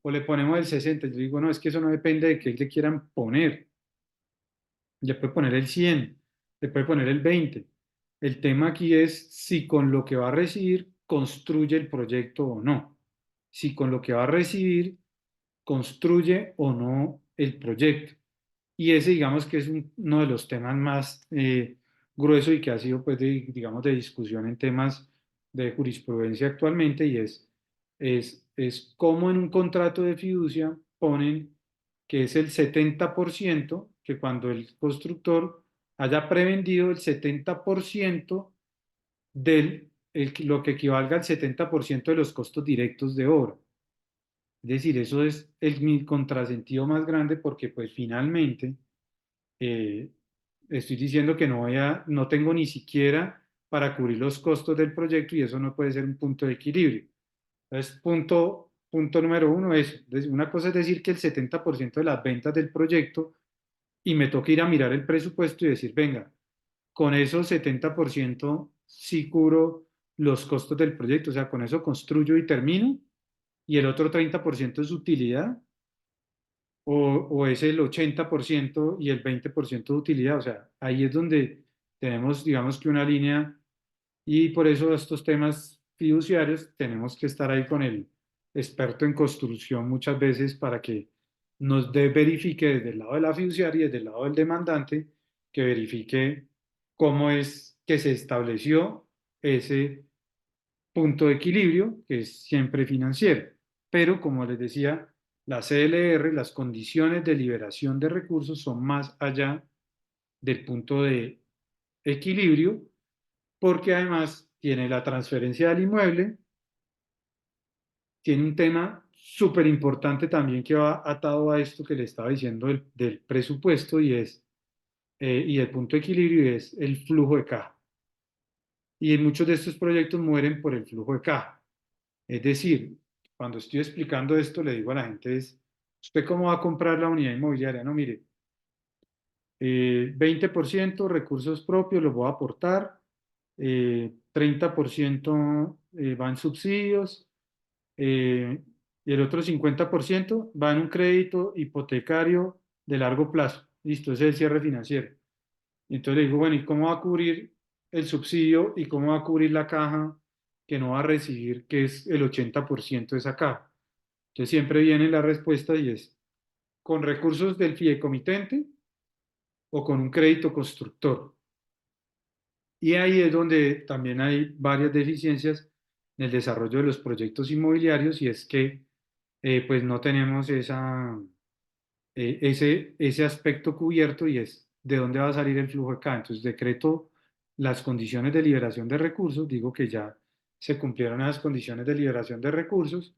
o le ponemos el 60. Yo digo, no, es que eso no depende de que le quieran poner. Le puede poner el 100, le puede poner el 20. El tema aquí es si con lo que va a recibir construye el proyecto o no. Si con lo que va a recibir construye o no el proyecto. Y ese, digamos que es uno de los temas más gruesos y que ha sido, pues, digamos, de discusión en temas de jurisprudencia actualmente, y es cómo en un contrato de fiducia ponen que es el 70%, que cuando el constructor haya prevendido el 70% lo que equivalga al 70% de los costos directos de obra. Es decir, eso es mi contrasentido más grande porque pues finalmente eh, estoy diciendo que no tengo ni siquiera para cubrir los costos del proyecto y eso no puede ser un punto de equilibrio. Entonces, punto número uno es, una cosa es decir que el 70% de las ventas del proyecto y me toca ir a mirar el presupuesto y decir, venga, con esos 70% sí cubro los costos del proyecto, o sea, con eso construyo y termino, y el otro 30% es utilidad, o es el 80% y el 20% de utilidad, o sea, ahí es donde tenemos, digamos que una línea, y por eso estos temas fiduciarios tenemos que estar ahí con el experto en construcción muchas veces para que verifique desde el lado de la fiduciaria y desde el lado del demandante, que verifique cómo es que se estableció ese punto de equilibrio, que es siempre financiero. Pero como les decía, la CLR, las condiciones de liberación de recursos son más allá del punto de equilibrio, porque además tiene la transferencia del inmueble, tiene un tema súper importante también que va atado a esto que le estaba diciendo del presupuesto y el punto de equilibrio y es el flujo de caja. y muchos de estos proyectos mueren por el flujo de caja. Es decir, cuando estoy explicando esto, le digo a la gente es, ¿usted cómo va a comprar la unidad inmobiliaria? No, mire, 20% recursos propios los voy a aportar, 30% va en subsidios, eh, y el otro 50% va en un crédito hipotecario de largo plazo. Listo, ese es el cierre financiero. Entonces le digo, bueno, ¿y cómo va a cubrir el subsidio y cómo va a cubrir la caja que no va a recibir, que es el 80% de esa caja? Entonces siempre viene la respuesta y es con recursos del fideicomitente o con un crédito constructor. Y ahí es donde también hay varias deficiencias en el desarrollo de los proyectos inmobiliarios y es que pues no tenemos ese aspecto cubierto y es de dónde va a salir el flujo de caja. Entonces decreto las condiciones de liberación de recursos, digo que ya se cumplieron las condiciones de liberación de recursos,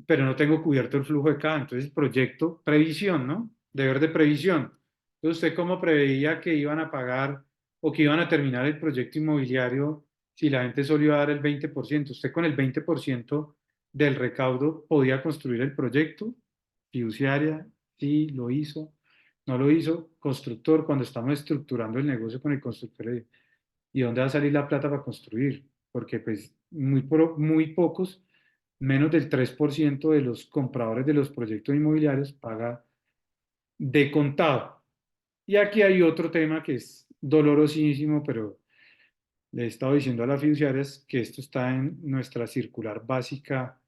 pero no tengo cubierto el flujo de caja. Entonces proyecto previsión, ¿no? Deber de previsión. Entonces, ¿usted cómo preveía que iban a pagar o que iban a terminar el proyecto inmobiliario si la gente solo iba a dar el 20%? Usted con el 20% del recaudo podía construir el proyecto. Fiduciaria, sí, lo hizo. No lo hizo. Constructor, cuando estamos estructurando el negocio con el constructor, ¿y dónde va a salir la plata para construir? Porque pues muy pocos, menos del 3% de los compradores de los proyectos inmobiliarios paga de contado. Y aquí hay otro tema que es dolorosísimo, pero le he estado diciendo a las fiduciarias que esto está en nuestra circular básica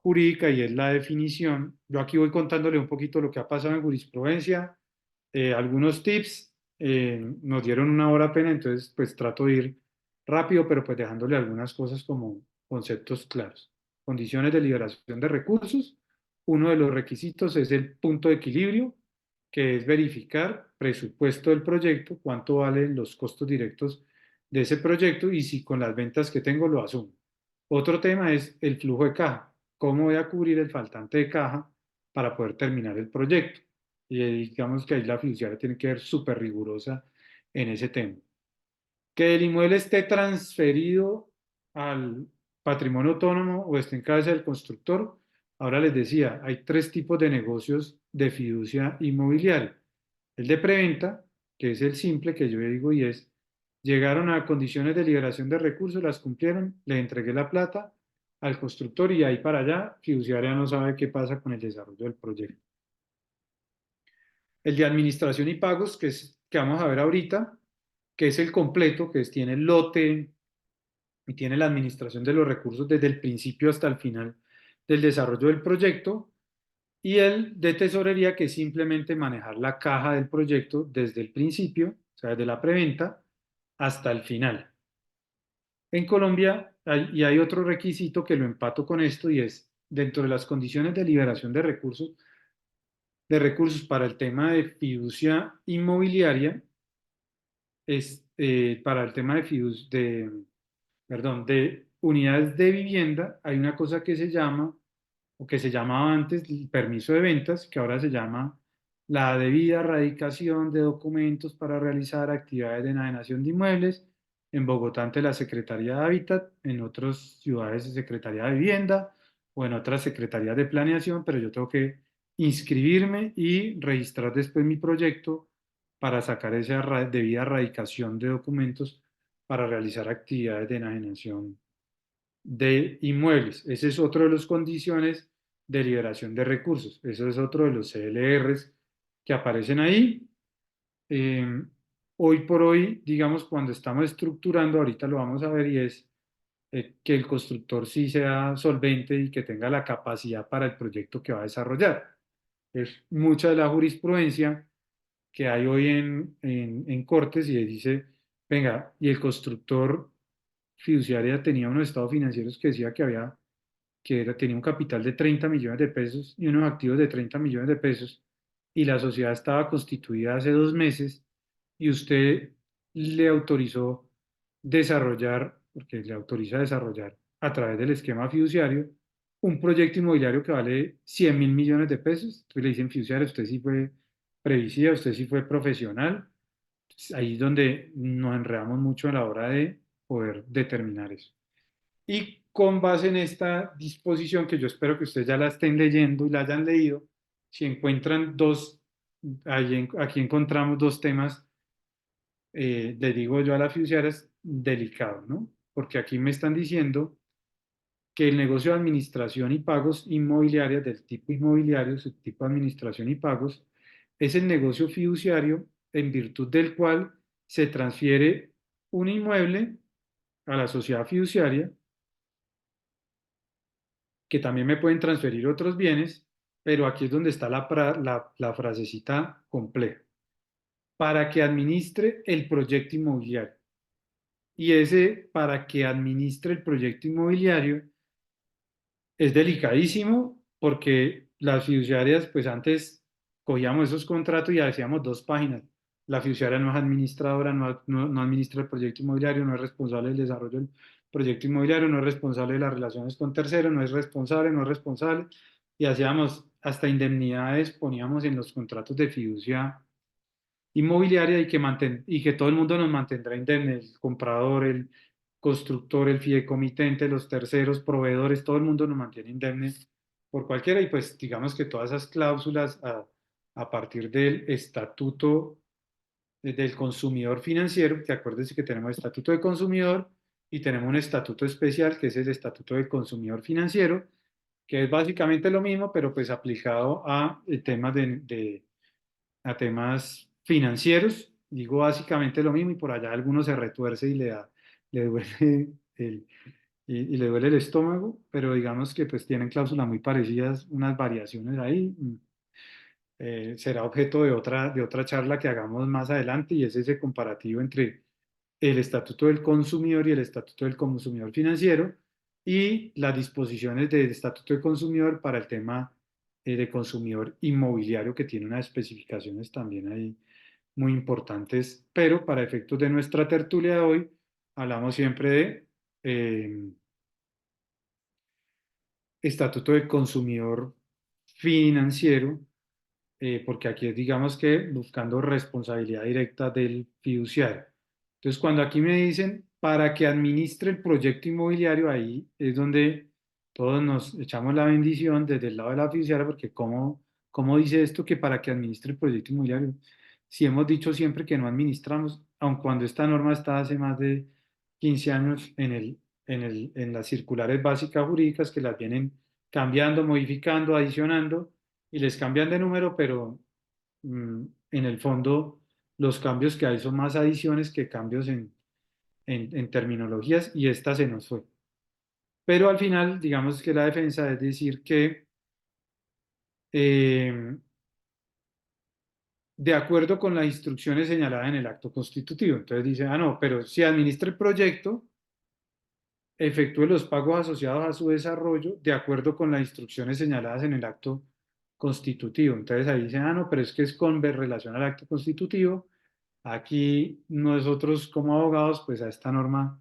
jurídica y es la definición. Yo aquí voy contándole un poquito lo que ha pasado en jurisprudencia, algunos tips. Nos dieron una hora apenas, entonces pues trato de ir rápido, pero pues dejándole algunas cosas como conceptos claros. Condiciones de liberación de recursos. Uno de los requisitos es el punto de equilibrio, que es verificar presupuesto del proyecto, cuánto valen los costos directos de ese proyecto y si con las ventas que tengo lo asumo. Otro tema es el flujo de caja. ¿Cómo voy a cubrir el faltante de caja para poder terminar el proyecto? Y digamos que ahí la fiduciaria tiene que ser súper rigurosa en ese tema. Que el inmueble esté transferido al patrimonio autónomo o esté en cabeza del constructor. Ahora les decía, hay tres tipos de negocios de fiducia inmobiliaria. El de preventa, que es el simple que yo digo y es, llegaron a condiciones de liberación de recursos, las cumplieron, le entregué la plata al constructor y ahí para allá, fiduciaria no sabe qué pasa con el desarrollo del proyecto. El de administración y pagos, que es que vamos a ver ahorita, que es el completo, que tiene el lote y tiene la administración de los recursos desde el principio hasta el final del desarrollo del proyecto. Y el de tesorería, que es simplemente manejar la caja del proyecto desde el principio, o sea, desde la preventa hasta el final. En Colombia hay otro requisito que lo empato con esto y es dentro de las condiciones de liberación de recursos para el tema de fiducia inmobiliaria, es para el tema perdón, de unidades de vivienda, hay una cosa que se llama, o que se llamaba antes el permiso de ventas, que ahora se llama la debida erradicación de documentos para realizar actividades de enajenación de inmuebles, en Bogotá ante la Secretaría de Hábitat, en otras ciudades de Secretaría de Vivienda o en otras secretarías de planeación, pero yo tengo que inscribirme y registrar después mi proyecto para sacar esa debida erradicación de documentos para realizar actividades de enajenación de inmuebles. Ese es otro de las condiciones de liberación de recursos. Eso es otro de los CLRs que aparecen ahí. Eh, Hoy por hoy, digamos, cuando estamos estructurando, ahorita lo vamos a ver, y es que el constructor sí sea solvente y que tenga la capacidad para el proyecto que va a desarrollar. Es mucha de la jurisprudencia que hay hoy en cortes y dice, venga, y el constructor fiduciaria tenía unos estados financieros que decía tenía un capital de 30 millones de pesos y unos activos de 30 millones de pesos y la sociedad estaba constituida hace 2 meses y usted le autorizó desarrollar, porque le autoriza desarrollar a través del esquema fiduciario, un proyecto inmobiliario que vale 100.000 millones de pesos. Entonces le dicen fiduciario, usted sí fue previsiva, usted sí fue profesional. Ahí es donde nos enredamos mucho a la hora de poder determinar eso. Y con base en esta disposición, que yo espero que ustedes ya la estén leyendo y la hayan leído, si encuentran aquí encontramos dos temas, le digo yo a la fiduciaria, es delicado, ¿no? Porque aquí me están diciendo que el negocio de administración y pagos inmobiliarias del tipo inmobiliario, su tipo de administración y pagos, es el negocio fiduciario en virtud del cual se transfiere un inmueble a la sociedad fiduciaria, que también me pueden transferir otros bienes, pero aquí es donde está la frasecita compleja, para que administre el proyecto inmobiliario. Y ese para que administre el proyecto inmobiliario es delicadísimo porque las fiduciarias, pues antes cogíamos esos contratos y hacíamos dos páginas. La fiduciaria no es administradora, no administra el proyecto inmobiliario, no es responsable del desarrollo del proyecto inmobiliario, no es responsable de las relaciones con terceros, no es responsable. Y hacíamos hasta indemnidades, poníamos en los contratos de fiducia inmobiliaria y que todo el mundo nos mantendrá indemnes, el comprador, el constructor, el fideicomitente, los terceros, proveedores, todo el mundo nos mantiene indemnes por cualquiera y pues digamos que todas esas cláusulas a partir del estatuto del consumidor financiero, que acuérdense que tenemos estatuto de consumidor y tenemos un estatuto especial que es el estatuto del consumidor financiero, que es básicamente lo mismo, pero pues aplicado a temas a temas financieros. Digo básicamente lo mismo y por allá alguno se retuerce y le duele el, y le duele el estómago, pero digamos que pues tienen cláusulas muy parecidas, unas variaciones ahí. Será objeto de otra charla que hagamos más adelante y es ese comparativo entre el Estatuto del Consumidor y el Estatuto del Consumidor Financiero y las disposiciones del Estatuto del Consumidor para el tema de consumidor inmobiliario, que tiene unas especificaciones también ahí muy importantes, pero para efectos de nuestra tertulia de hoy, hablamos siempre de Estatuto del Consumidor Financiero, porque aquí es, digamos que, buscando responsabilidad directa del fiduciario. Entonces, cuando aquí me dicen para que administre el proyecto inmobiliario, ahí es donde todos nos echamos la bendición desde el lado de la fiduciaria, porque ¿cómo dice esto que para que administre el proyecto inmobiliario? Si hemos dicho siempre que no administramos, aun cuando esta norma está hace más de 15 años en las circulares básicas jurídicas que las vienen cambiando, modificando, adicionando y les cambian de número, pero en el fondo los cambios que hay son más adiciones que cambios en terminologías y esta se nos fue. Pero al final, digamos que la defensa es decir que eh, de acuerdo con las instrucciones señaladas en el acto constitutivo. Entonces dice, ah, no, pero si administra el proyecto, efectúe los pagos asociados a su desarrollo de acuerdo con las instrucciones señaladas en el acto constitutivo. Entonces ahí dicen, ah, no, pero es que es con relación al acto constitutivo. Aquí nosotros como abogados, pues a esta norma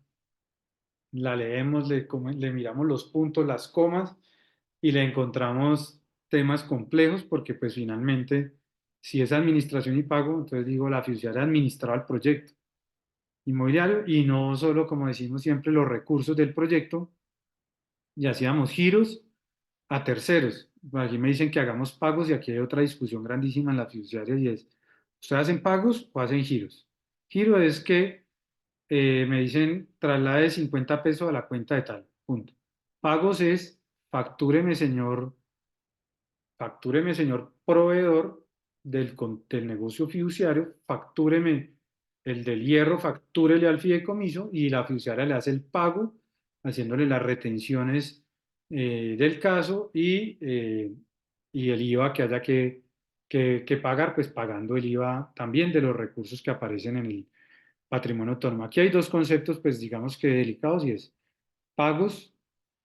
la leemos, le miramos los puntos, las comas y le encontramos temas complejos porque pues finalmente, si es administración y pago, entonces digo, la fiduciaria administraba el proyecto inmobiliario y no solo, como decimos siempre, los recursos del proyecto, y hacíamos giros a terceros. Aquí me dicen que hagamos pagos y aquí hay otra discusión grandísima en la fiduciaria y es, ¿ustedes hacen pagos o hacen giros? Giro es que me dicen traslade 50 pesos a la cuenta de tal, punto. Pagos es factúreme señor proveedor del negocio fiduciario, factúreme el del hierro, factúrele al fideicomiso y la fiduciaria le hace el pago, haciéndole las retenciones del caso y el IVA que haya que pagar, pues pagando el IVA también de los recursos que aparecen en el patrimonio autónomo. Aquí hay dos conceptos, pues digamos que delicados y es pagos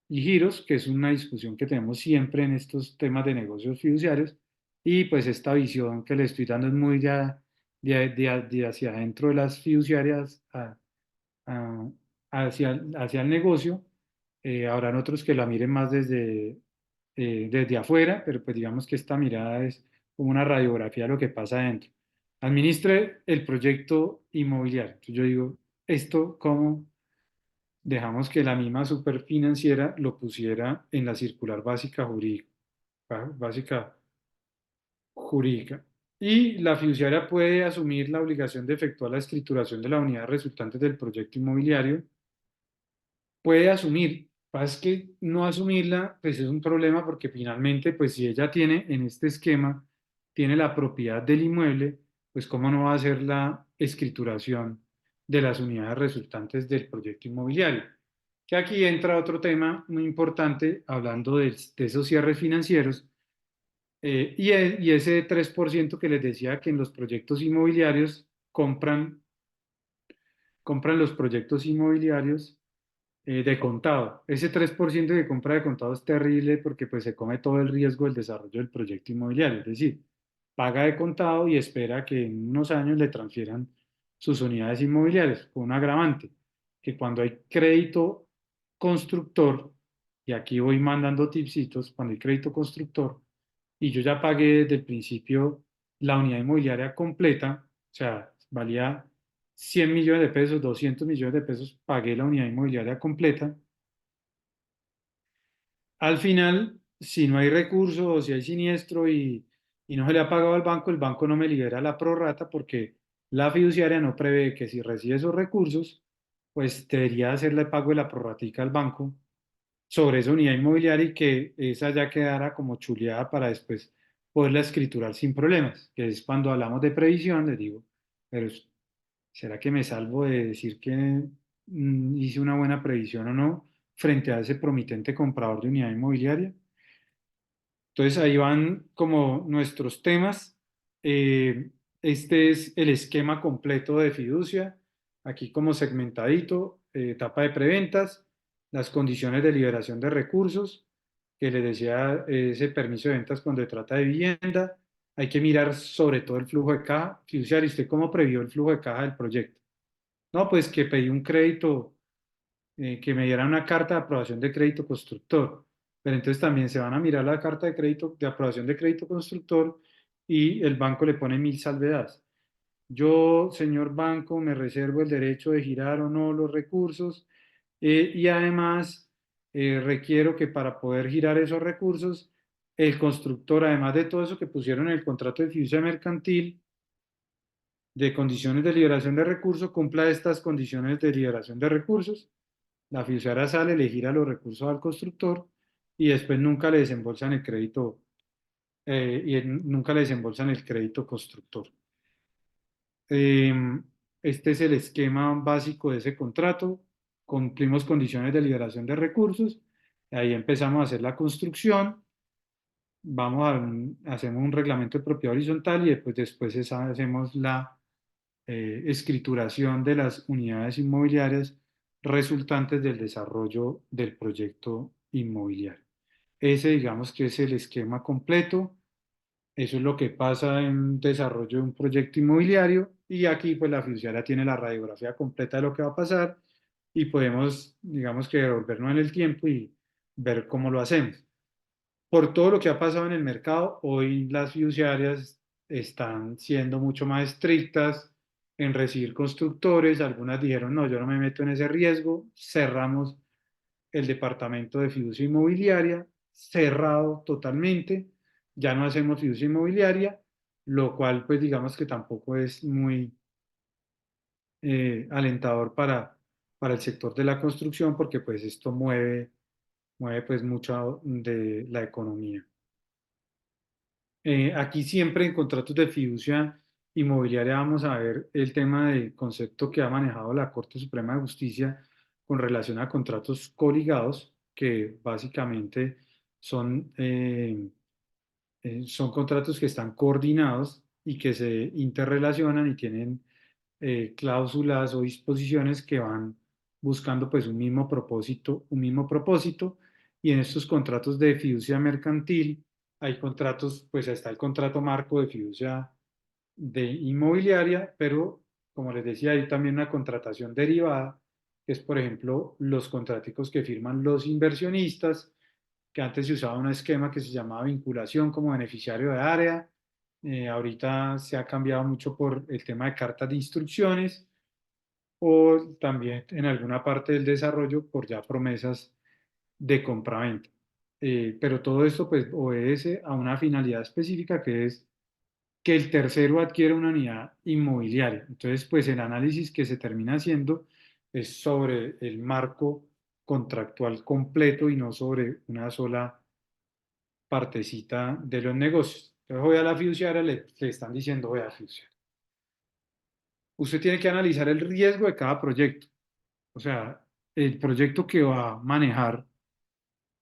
y giros, que es una discusión que tenemos siempre en estos temas de negocios fiduciarios, y pues esta visión que le estoy dando es muy de hacia adentro de las fiduciarias a- hacia el negocio. Habrán otros que la miren más desde afuera, pero pues digamos que esta mirada es como una radiografía de lo que pasa adentro. Administre el proyecto inmobiliario. Entonces yo digo, ¿esto cómo? dejamos que la misma superfinanciera lo pusiera en la circular básica jurídica. Y la fiduciaria puede asumir la obligación de efectuar la escrituración de la unidad resultante del proyecto inmobiliario. Puede asumir, pasa es que no asumirla, pues es un problema porque finalmente, pues si ella tiene en este esquema, tiene la propiedad del inmueble, pues cómo no va a hacer la escrituración de las unidades resultantes del proyecto inmobiliario. Que aquí entra otro tema muy importante, hablando de esos cierres financieros, y ese 3% que les decía que en los proyectos inmobiliarios compran los proyectos inmobiliarios de contado. Ese 3% de compra de contado es terrible porque pues se come todo el riesgo del desarrollo del proyecto inmobiliario. Es decir, paga de contado y espera que en unos años le transfieran sus unidades inmobiliarias con un agravante, que cuando hay crédito constructor, y aquí voy mandando tipsitos, cuando hay crédito constructor, y yo ya pagué desde el principio la unidad inmobiliaria completa, o sea, valía 100 millones de pesos, 200 millones de pesos, pagué la unidad inmobiliaria completa. Al final, si no hay recurso o si hay siniestro y no se le ha pagado al banco, el banco no me libera la prorrata porque la fiduciaria no prevé que si recibe esos recursos, pues debería hacerle pago de la prorratica al banco sobre esa unidad inmobiliaria y que esa ya quedara como chuleada para después poderla escriturar sin problemas, que es cuando hablamos de previsión, les digo, pero ¿será que me salvo de decir que hice una buena previsión o no frente a ese promitente comprador de unidad inmobiliaria? Entonces ahí van como nuestros temas. Eh, este es el esquema completo de fiducia, aquí como segmentadito, etapa de preventas, las condiciones de liberación de recursos, que les decía, ese permiso de ventas cuando se trata de vivienda. Hay que mirar sobre todo el flujo de caja fiduciario. ¿Usted cómo previó el flujo de caja del proyecto? No, pues que pedí un crédito, que me dieran una carta de aprobación de crédito constructor. Pero entonces también se van a mirar la carta de crédito, de aprobación de crédito constructor y el banco le pone 1000 salvedades. Yo, señor banco, me reservo el derecho de girar o no los recursos, y además requiero que para poder girar esos recursos, el constructor, además de todo eso que pusieron en el contrato de fiducia mercantil, de condiciones de liberación de recursos, cumpla estas condiciones de liberación de recursos. La fiduciaria sale, le gira los recursos al constructor y después nunca le desembolsan el crédito, nunca le desembolsan el crédito constructor. Eh, este es el esquema básico de ese contrato. Cumplimos condiciones de liberación de recursos. Ahí empezamos a hacer la construcción. Hacemos un reglamento de propiedad horizontal y después hacemos la escrituración de las unidades inmobiliarias resultantes del desarrollo del proyecto inmobiliario. Ese, digamos que es el esquema completo. Eso es lo que pasa en desarrollo de un proyecto inmobiliario y aquí pues la fiduciaria tiene la radiografía completa de lo que va a pasar y podemos, digamos que devolvernos en el tiempo y ver cómo lo hacemos. Por todo lo que ha pasado en el mercado, hoy las fiduciarias están siendo mucho más estrictas en recibir constructores. Algunas dijeron, no, yo no me meto en ese riesgo. Cerramos el departamento de fiducia inmobiliaria, cerrado totalmente. Ya no hacemos fiducia inmobiliaria, lo cual pues digamos que tampoco es muy alentador para el sector de la construcción porque pues esto mueve pues mucho de la economía. Aquí siempre en contratos de fiducia inmobiliaria vamos a ver el tema del concepto que ha manejado la Corte Suprema de Justicia con relación a contratos coligados, que básicamente son, son contratos que están coordinados y que se interrelacionan y tienen cláusulas o disposiciones que van buscando pues un mismo propósito, y en estos contratos de fiducia mercantil hay contratos, pues está el contrato marco de fiducia de inmobiliaria, pero como les decía, hay también una contratación derivada, que es por ejemplo los contratos que firman los inversionistas, que antes se usaba un esquema que se llamaba vinculación como beneficiario de área. Ahorita se ha cambiado mucho por el tema de cartas de instrucciones, o también en alguna parte del desarrollo por ya promesas de compraventa. Pero todo esto pues obedece a una finalidad específica que es que el tercero adquiere una unidad inmobiliaria. Entonces, pues el análisis que se termina haciendo es sobre el marco contractual completo y no sobre una sola partecita de los negocios. Entonces, hoy a la fiduciaria le están diciendo, vea, fiduciaria, usted tiene que analizar el riesgo de cada proyecto. O sea, el proyecto que va a manejar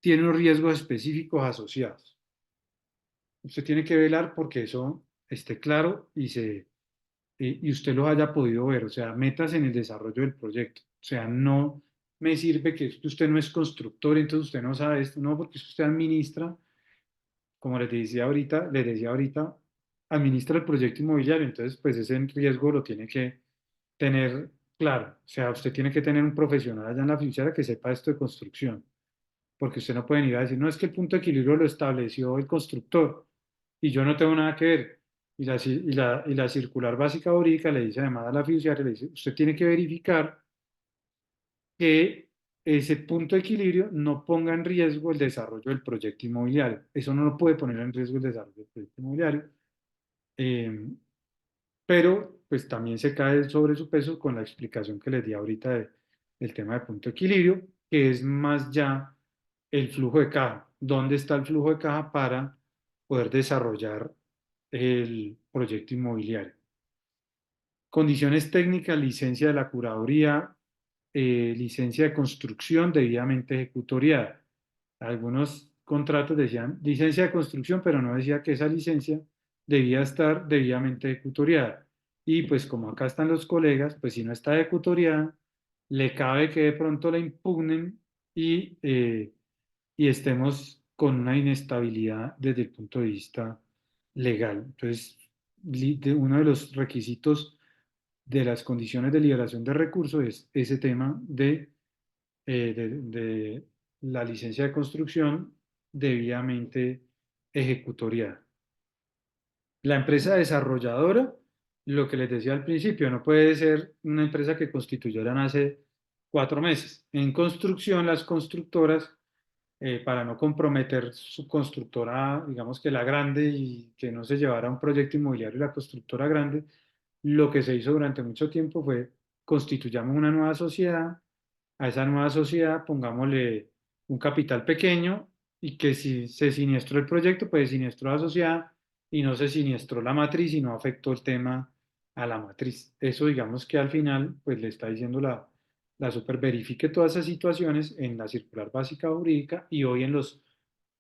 tiene unos riesgos específicos asociados. Usted tiene que velar porque eso esté claro y usted los haya podido ver. O sea, metas en el desarrollo del proyecto. O sea, no me sirve que usted no es constructor, entonces usted no sabe esto. No, porque usted administra, como les decía ahorita, administra el proyecto inmobiliario. Entonces, pues ese riesgo lo tiene que tener claro. O sea, usted tiene que tener un profesional allá en la fiduciaria que sepa esto de construcción, porque usted no puede ir a decir, no, es que el punto de equilibrio lo estableció el constructor y yo no tengo nada que ver. Y la circular básica jurídica le dice además a la fiduciaria, le dice, usted tiene que verificar que ese punto de equilibrio no ponga en riesgo el desarrollo del proyecto inmobiliario. Eso no lo puede poner en riesgo el desarrollo del proyecto inmobiliario. Eh, pero pues también se cae sobre su peso con la explicación que les di ahorita del tema de punto de equilibrio, que es más ya el flujo de caja. ¿Dónde está el flujo de caja para poder desarrollar el proyecto inmobiliario? Condiciones técnicas, licencia de la curaduría, licencia de construcción debidamente ejecutoriada. Algunos contratos decían licencia de construcción, pero no decía que esa licencia debía estar debidamente ejecutoriada. Y pues como acá están los colegas, pues si no está ejecutoriada, le cabe que de pronto la impugnen y estemos con una inestabilidad desde el punto de vista legal. Entonces, uno de los requisitos de las condiciones de liberación de recursos es ese tema de la licencia de construcción debidamente ejecutoriada. La empresa desarrolladora, lo que les decía al principio, no puede ser una empresa que constituyeran hace 4 meses. En construcción, las constructoras, para no comprometer su constructora, digamos que la grande y que no se llevara un proyecto inmobiliario la constructora grande, lo que se hizo durante mucho tiempo fue constituyamos una nueva sociedad, a esa nueva sociedad pongámosle un capital pequeño y que si se siniestró el proyecto, pues se siniestró la sociedad y no se siniestró la matriz y no afectó el tema a la matriz. Eso digamos que al final pues le está diciendo la super verifique todas esas situaciones en la circular básica jurídica y hoy en los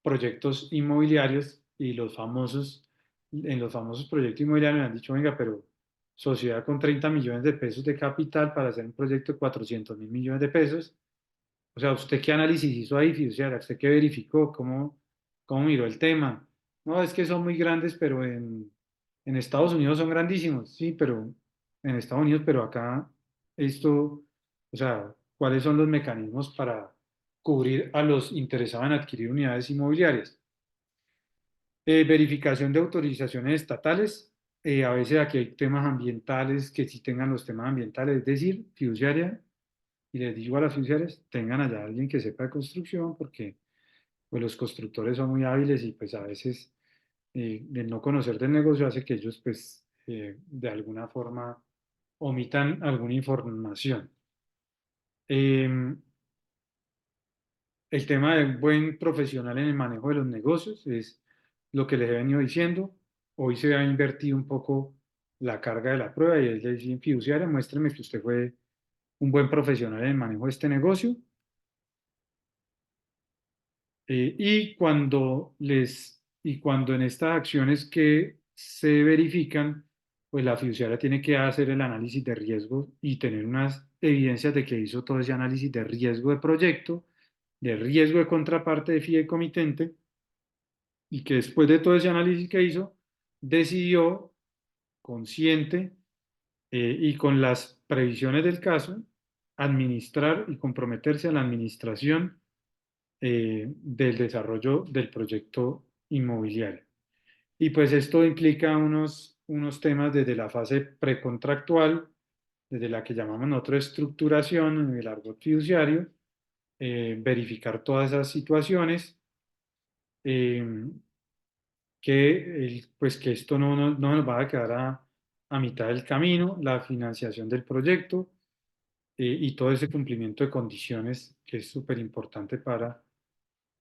proyectos inmobiliarios y en los famosos proyectos inmobiliarios me han dicho, venga, pero sociedad con 30 millones de pesos de capital para hacer un proyecto de 400.000 millones de pesos. O sea, ¿usted qué análisis hizo ahí, fiduciaria? ¿Usted qué verificó? ¿Cómo miró el tema? No, es que son muy grandes, pero en Estados Unidos son grandísimos. Sí, pero en Estados Unidos, pero acá esto, o sea, ¿cuáles son los mecanismos para cubrir a los interesados en adquirir unidades inmobiliarias? Verificación de autorizaciones estatales. A veces aquí hay temas ambientales que sí tengan los temas ambientales, es decir, fiduciaria, y les digo a las fiduciarias, tengan allá alguien que sepa de construcción, porque pues, los constructores son muy hábiles y pues a veces el no conocer del negocio hace que ellos pues de alguna forma omitan alguna información. Eh, El tema de un buen profesional en el manejo de los negocios es lo que les he venido diciendo. Hoy se ha invertido un poco la carga de la prueba y es decir, fiduciaria, muéstrame que usted fue un buen profesional en el manejo de este negocio. Y cuando en estas acciones que se verifican, pues la fiduciaria tiene que hacer el análisis de riesgo y tener unas evidencias de que hizo todo ese análisis de riesgo de proyecto, de riesgo de contraparte de fideicomitente y que después de todo ese análisis que hizo, decidió consciente y con las previsiones del caso, administrar y comprometerse a la administración del desarrollo del proyecto inmobiliario. Y pues esto implica unos temas desde la fase precontractual, desde la que llamamos nosotros estructuración en el argot fiduciario, verificar todas esas situaciones, eh, pues que esto no nos va a quedar a mitad del camino, la financiación del proyecto y todo ese cumplimiento de condiciones que es súper importante para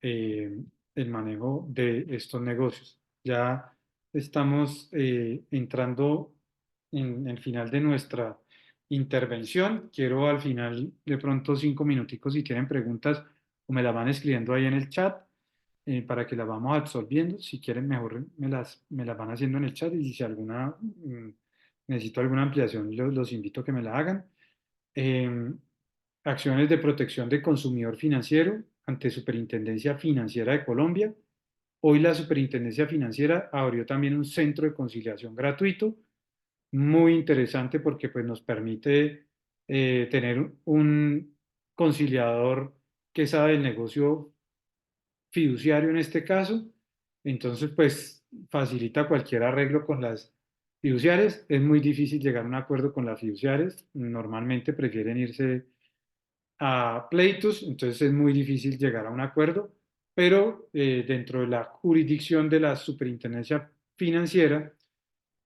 eh, el manejo de estos negocios. Ya estamos entrando en el final de nuestra intervención. Quiero al final, de pronto, 5 minuticos si tienen preguntas o me las van escribiendo ahí en el chat para que las vamos absorbiendo. Si quieren, mejor me las van haciendo en el chat y si alguna necesito alguna ampliación, los invito a que me la hagan. Eh, Acciones de protección de consumidor financiero ante Superintendencia Financiera de Colombia. Hoy la Superintendencia Financiera abrió también un centro de conciliación gratuito, muy interesante porque pues, nos permite tener un conciliador que sabe el negocio fiduciario en este caso. Entonces, pues facilita cualquier arreglo con las fiduciarias. Es muy difícil llegar a un acuerdo con las fiduciarias. Normalmente prefieren irse a pleitos, entonces es muy difícil llegar a un acuerdo, pero dentro de la jurisdicción de la Superintendencia Financiera,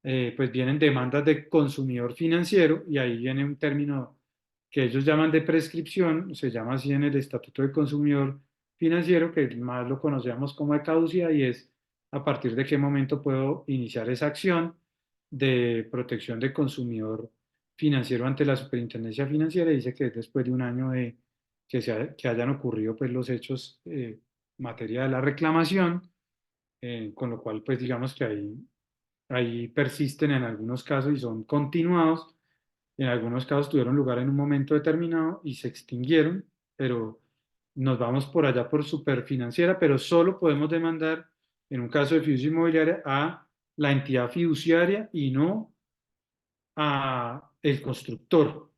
pues vienen demandas de consumidor financiero y ahí viene un término que ellos llaman de prescripción, se llama así en el Estatuto de Consumidor Financiero, que más lo conocemos como de caducidad y es a partir de qué momento puedo iniciar esa acción de protección de consumidor financiero ante la Superintendencia Financiera. Dice que es después de un año de que hayan ocurrido pues, los hechos materia de la reclamación, con lo cual pues digamos que ahí persisten en algunos casos y son continuados. En algunos casos tuvieron lugar en un momento determinado y se extinguieron, pero nos vamos por allá por superfinanciera, pero solo podemos demandar en un caso de fiducia inmobiliaria a la entidad fiduciaria y no a el constructor.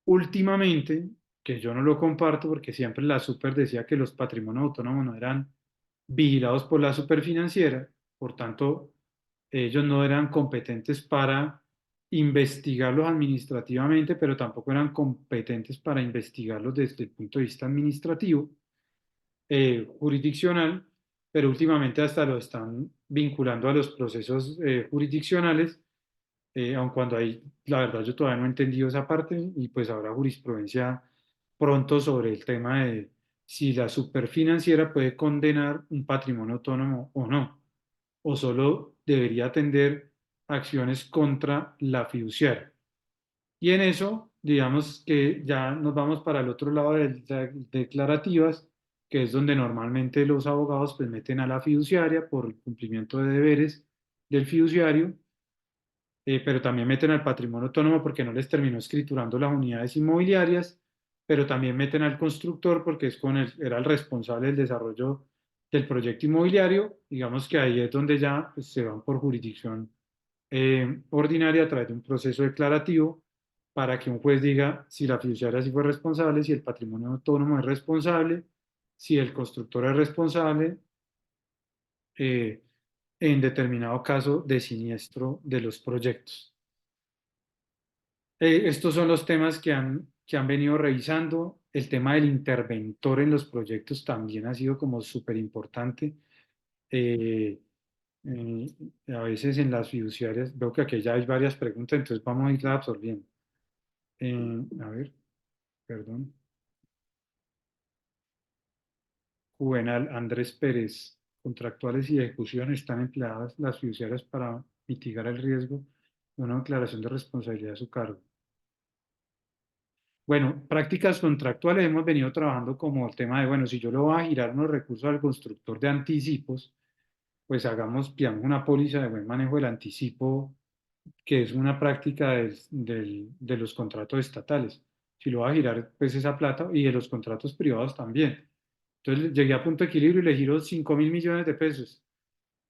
Últimamente, que yo no lo comparto porque siempre la super decía que los patrimonios autónomos no eran vigilados por la superfinanciera, por tanto, ellos no eran competentes para investigarlos administrativamente, pero tampoco eran competentes para investigarlos desde el punto de vista administrativo, jurisdiccional, pero últimamente hasta lo están vinculando a los procesos jurisdiccionales, aun cuando ahí, la verdad, yo todavía no he entendido esa parte y pues habrá jurisprudencia pronto sobre el tema de si la superfinanciera puede condenar un patrimonio autónomo o no, o solo debería atender acciones contra la fiduciaria. Y en eso, digamos que ya nos vamos para el otro lado de las declarativas, que es donde normalmente los abogados pues meten a la fiduciaria por el cumplimiento de deberes del fiduciario, pero también meten al patrimonio autónomo porque no les terminó escriturando las unidades inmobiliarias, pero también meten al constructor porque era el responsable del desarrollo del proyecto inmobiliario. Digamos que ahí es donde ya pues, se van por jurisdicción ordinaria a través de un proceso declarativo para que un juez diga si la fiduciaria sí fue responsable, si el patrimonio autónomo es responsable, si el constructor es responsable, eh, en determinado caso de siniestro de los proyectos. Estos son los temas que han venido revisando. El tema del interventor en los proyectos también ha sido como súper importante. Eh, eh, a veces en las fiduciarias, veo que aquí ya hay varias preguntas, entonces vamos a irlas absorbiendo. A ver, perdón. Juvenal Andrés Pérez. Contractuales y de ejecución están empleadas las fiduciarias para mitigar el riesgo de una declaración de responsabilidad a su cargo. Bueno, prácticas contractuales hemos venido trabajando como el tema de, bueno, si yo le voy a girar unos recursos al constructor de anticipos, pues pidamos una póliza de buen manejo del anticipo, que es una práctica de los contratos estatales. Si lo va a girar, pues esa plata, y de los contratos privados también. Entonces llegué a punto de equilibrio y le giro 5.000 millones de pesos.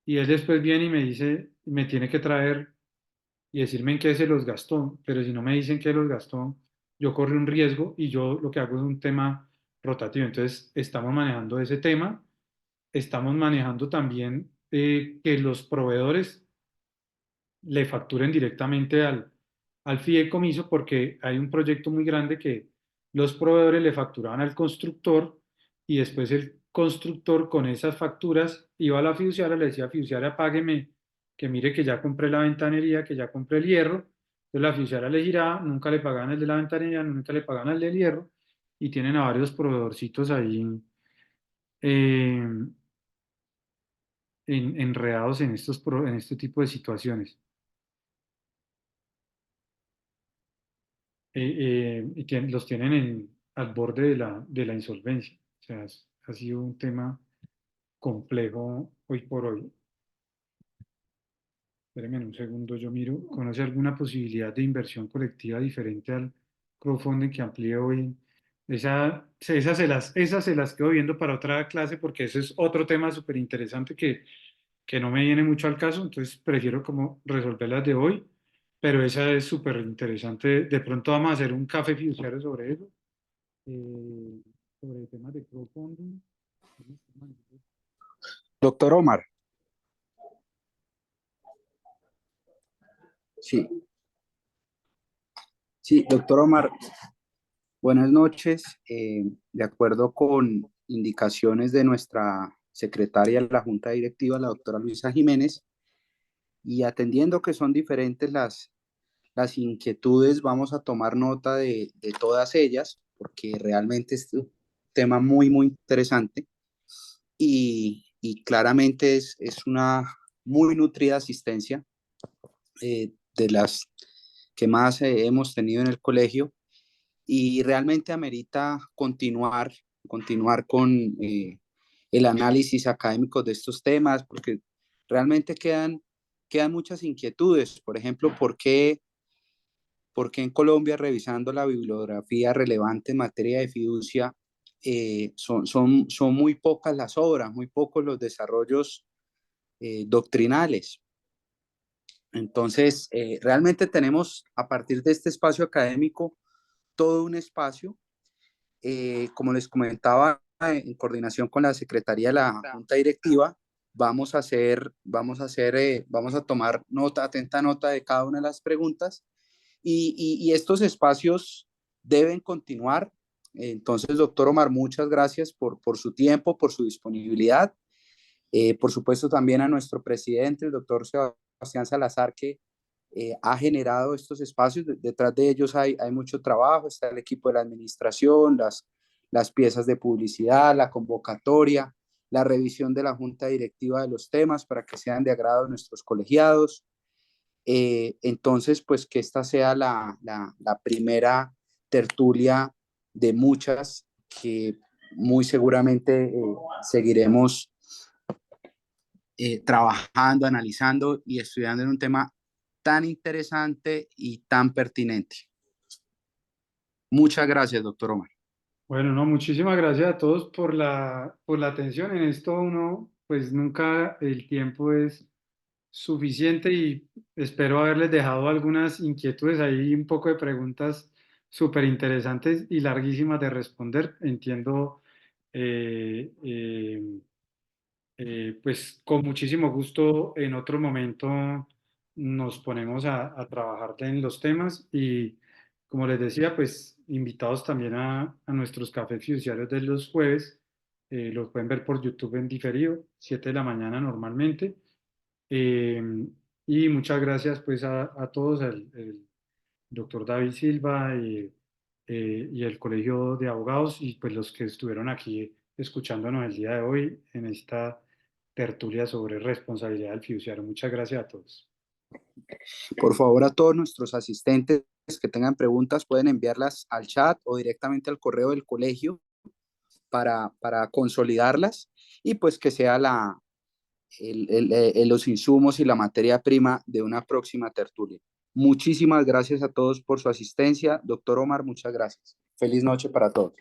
Y él después viene y me dice, me tiene que traer y decirme en qué se los gastó, pero si no me dicen qué los gastó, yo corro un riesgo y yo lo que hago es un tema rotativo. Entonces, estamos manejando ese tema, estamos manejando también que los proveedores le facturen directamente al fideicomiso porque hay un proyecto muy grande que los proveedores le facturaban al constructor y después el constructor con esas facturas iba a la fiduciaria, le decía, fiduciaria, págueme, que mire que ya compré la ventanería, que ya compré el hierro. Entonces la fiduciaria le giraba, nunca le pagaban el de la ventanería, nunca le pagaban el del hierro y tienen a varios proveedorcitos ahí eh, enredados en en este tipo de situaciones. Y los tienen al borde de de la insolvencia. O sea, ha sido un tema complejo hoy por hoy. Espérenme un segundo, yo miro. ¿Conoce alguna posibilidad de inversión colectiva diferente al crowdfunding que amplíe hoy? Esas se las quedo viendo para otra clase porque ese es otro tema súper interesante que no me viene mucho al caso, entonces prefiero como resolverlas de hoy, pero esa es súper interesante. De pronto vamos a hacer un café fiduciario sobre eso, eh, sobre temas de crowdfunding.
Doctor Omar, sí, sí, doctor Omar, buenas noches. De acuerdo con indicaciones de nuestra secretaria de la Junta Directiva, la doctora Luisa Jiménez, y atendiendo que son diferentes las inquietudes, vamos a tomar nota de todas ellas, porque realmente es un tema muy, muy interesante y claramente es una muy nutrida asistencia de las que más hemos tenido en el colegio y realmente amerita continuar con el análisis académico de estos temas, porque realmente quedan muchas inquietudes. Por ejemplo, por qué en Colombia, revisando la bibliografía relevante en materia de fiducia, son muy pocas las obras, muy pocos los desarrollos doctrinales? Entonces, realmente tenemos a partir de este espacio académico todo un espacio. Como les comentaba, en coordinación con la Secretaría de la Junta Directiva, vamos a tomar nota, atenta nota de cada una de las preguntas y estos espacios deben continuar. Entonces, doctor Omar, muchas gracias por su tiempo, por su disponibilidad. Por supuesto, también a nuestro presidente, el doctor Sebastián Salazar, que ha generado estos espacios. Detrás de ellos hay mucho trabajo, está el equipo de la administración, las piezas de publicidad, la convocatoria, la revisión de la junta directiva de los temas para que sean de agrado de nuestros colegiados. Entonces, pues que esta sea la primera tertulia de muchas que muy seguramente seguiremos trabajando, analizando y estudiando en un tema tan interesante y tan pertinente. Muchas gracias, doctor Omar.
Bueno, no, muchísimas gracias a todos por por la atención. En esto uno, pues nunca el tiempo es suficiente y espero haberles dejado algunas inquietudes ahí, un poco de preguntas súper interesantes y larguísimas de responder. Entiendo, eh, eh, pues con muchísimo gusto en otro momento nos ponemos a trabajar en los temas y como les decía, pues invitados también a nuestros cafés fiduciarios de los jueves. Los pueden ver por YouTube en diferido, 7 de la mañana normalmente. Eh, y muchas gracias pues a todos, el doctor David Silva y el Colegio de Abogados y pues los que estuvieron aquí escuchándonos el día de hoy en esta tertulia sobre responsabilidad del fiduciario. Muchas gracias a todos.
Por favor, a todos nuestros asistentes que tengan preguntas pueden enviarlas al chat o directamente al correo del colegio para consolidarlas y pues que sea los insumos y la materia prima de una próxima tertulia. Muchísimas gracias a todos por su asistencia. Doctor Omar, muchas gracias. Feliz noche para todos.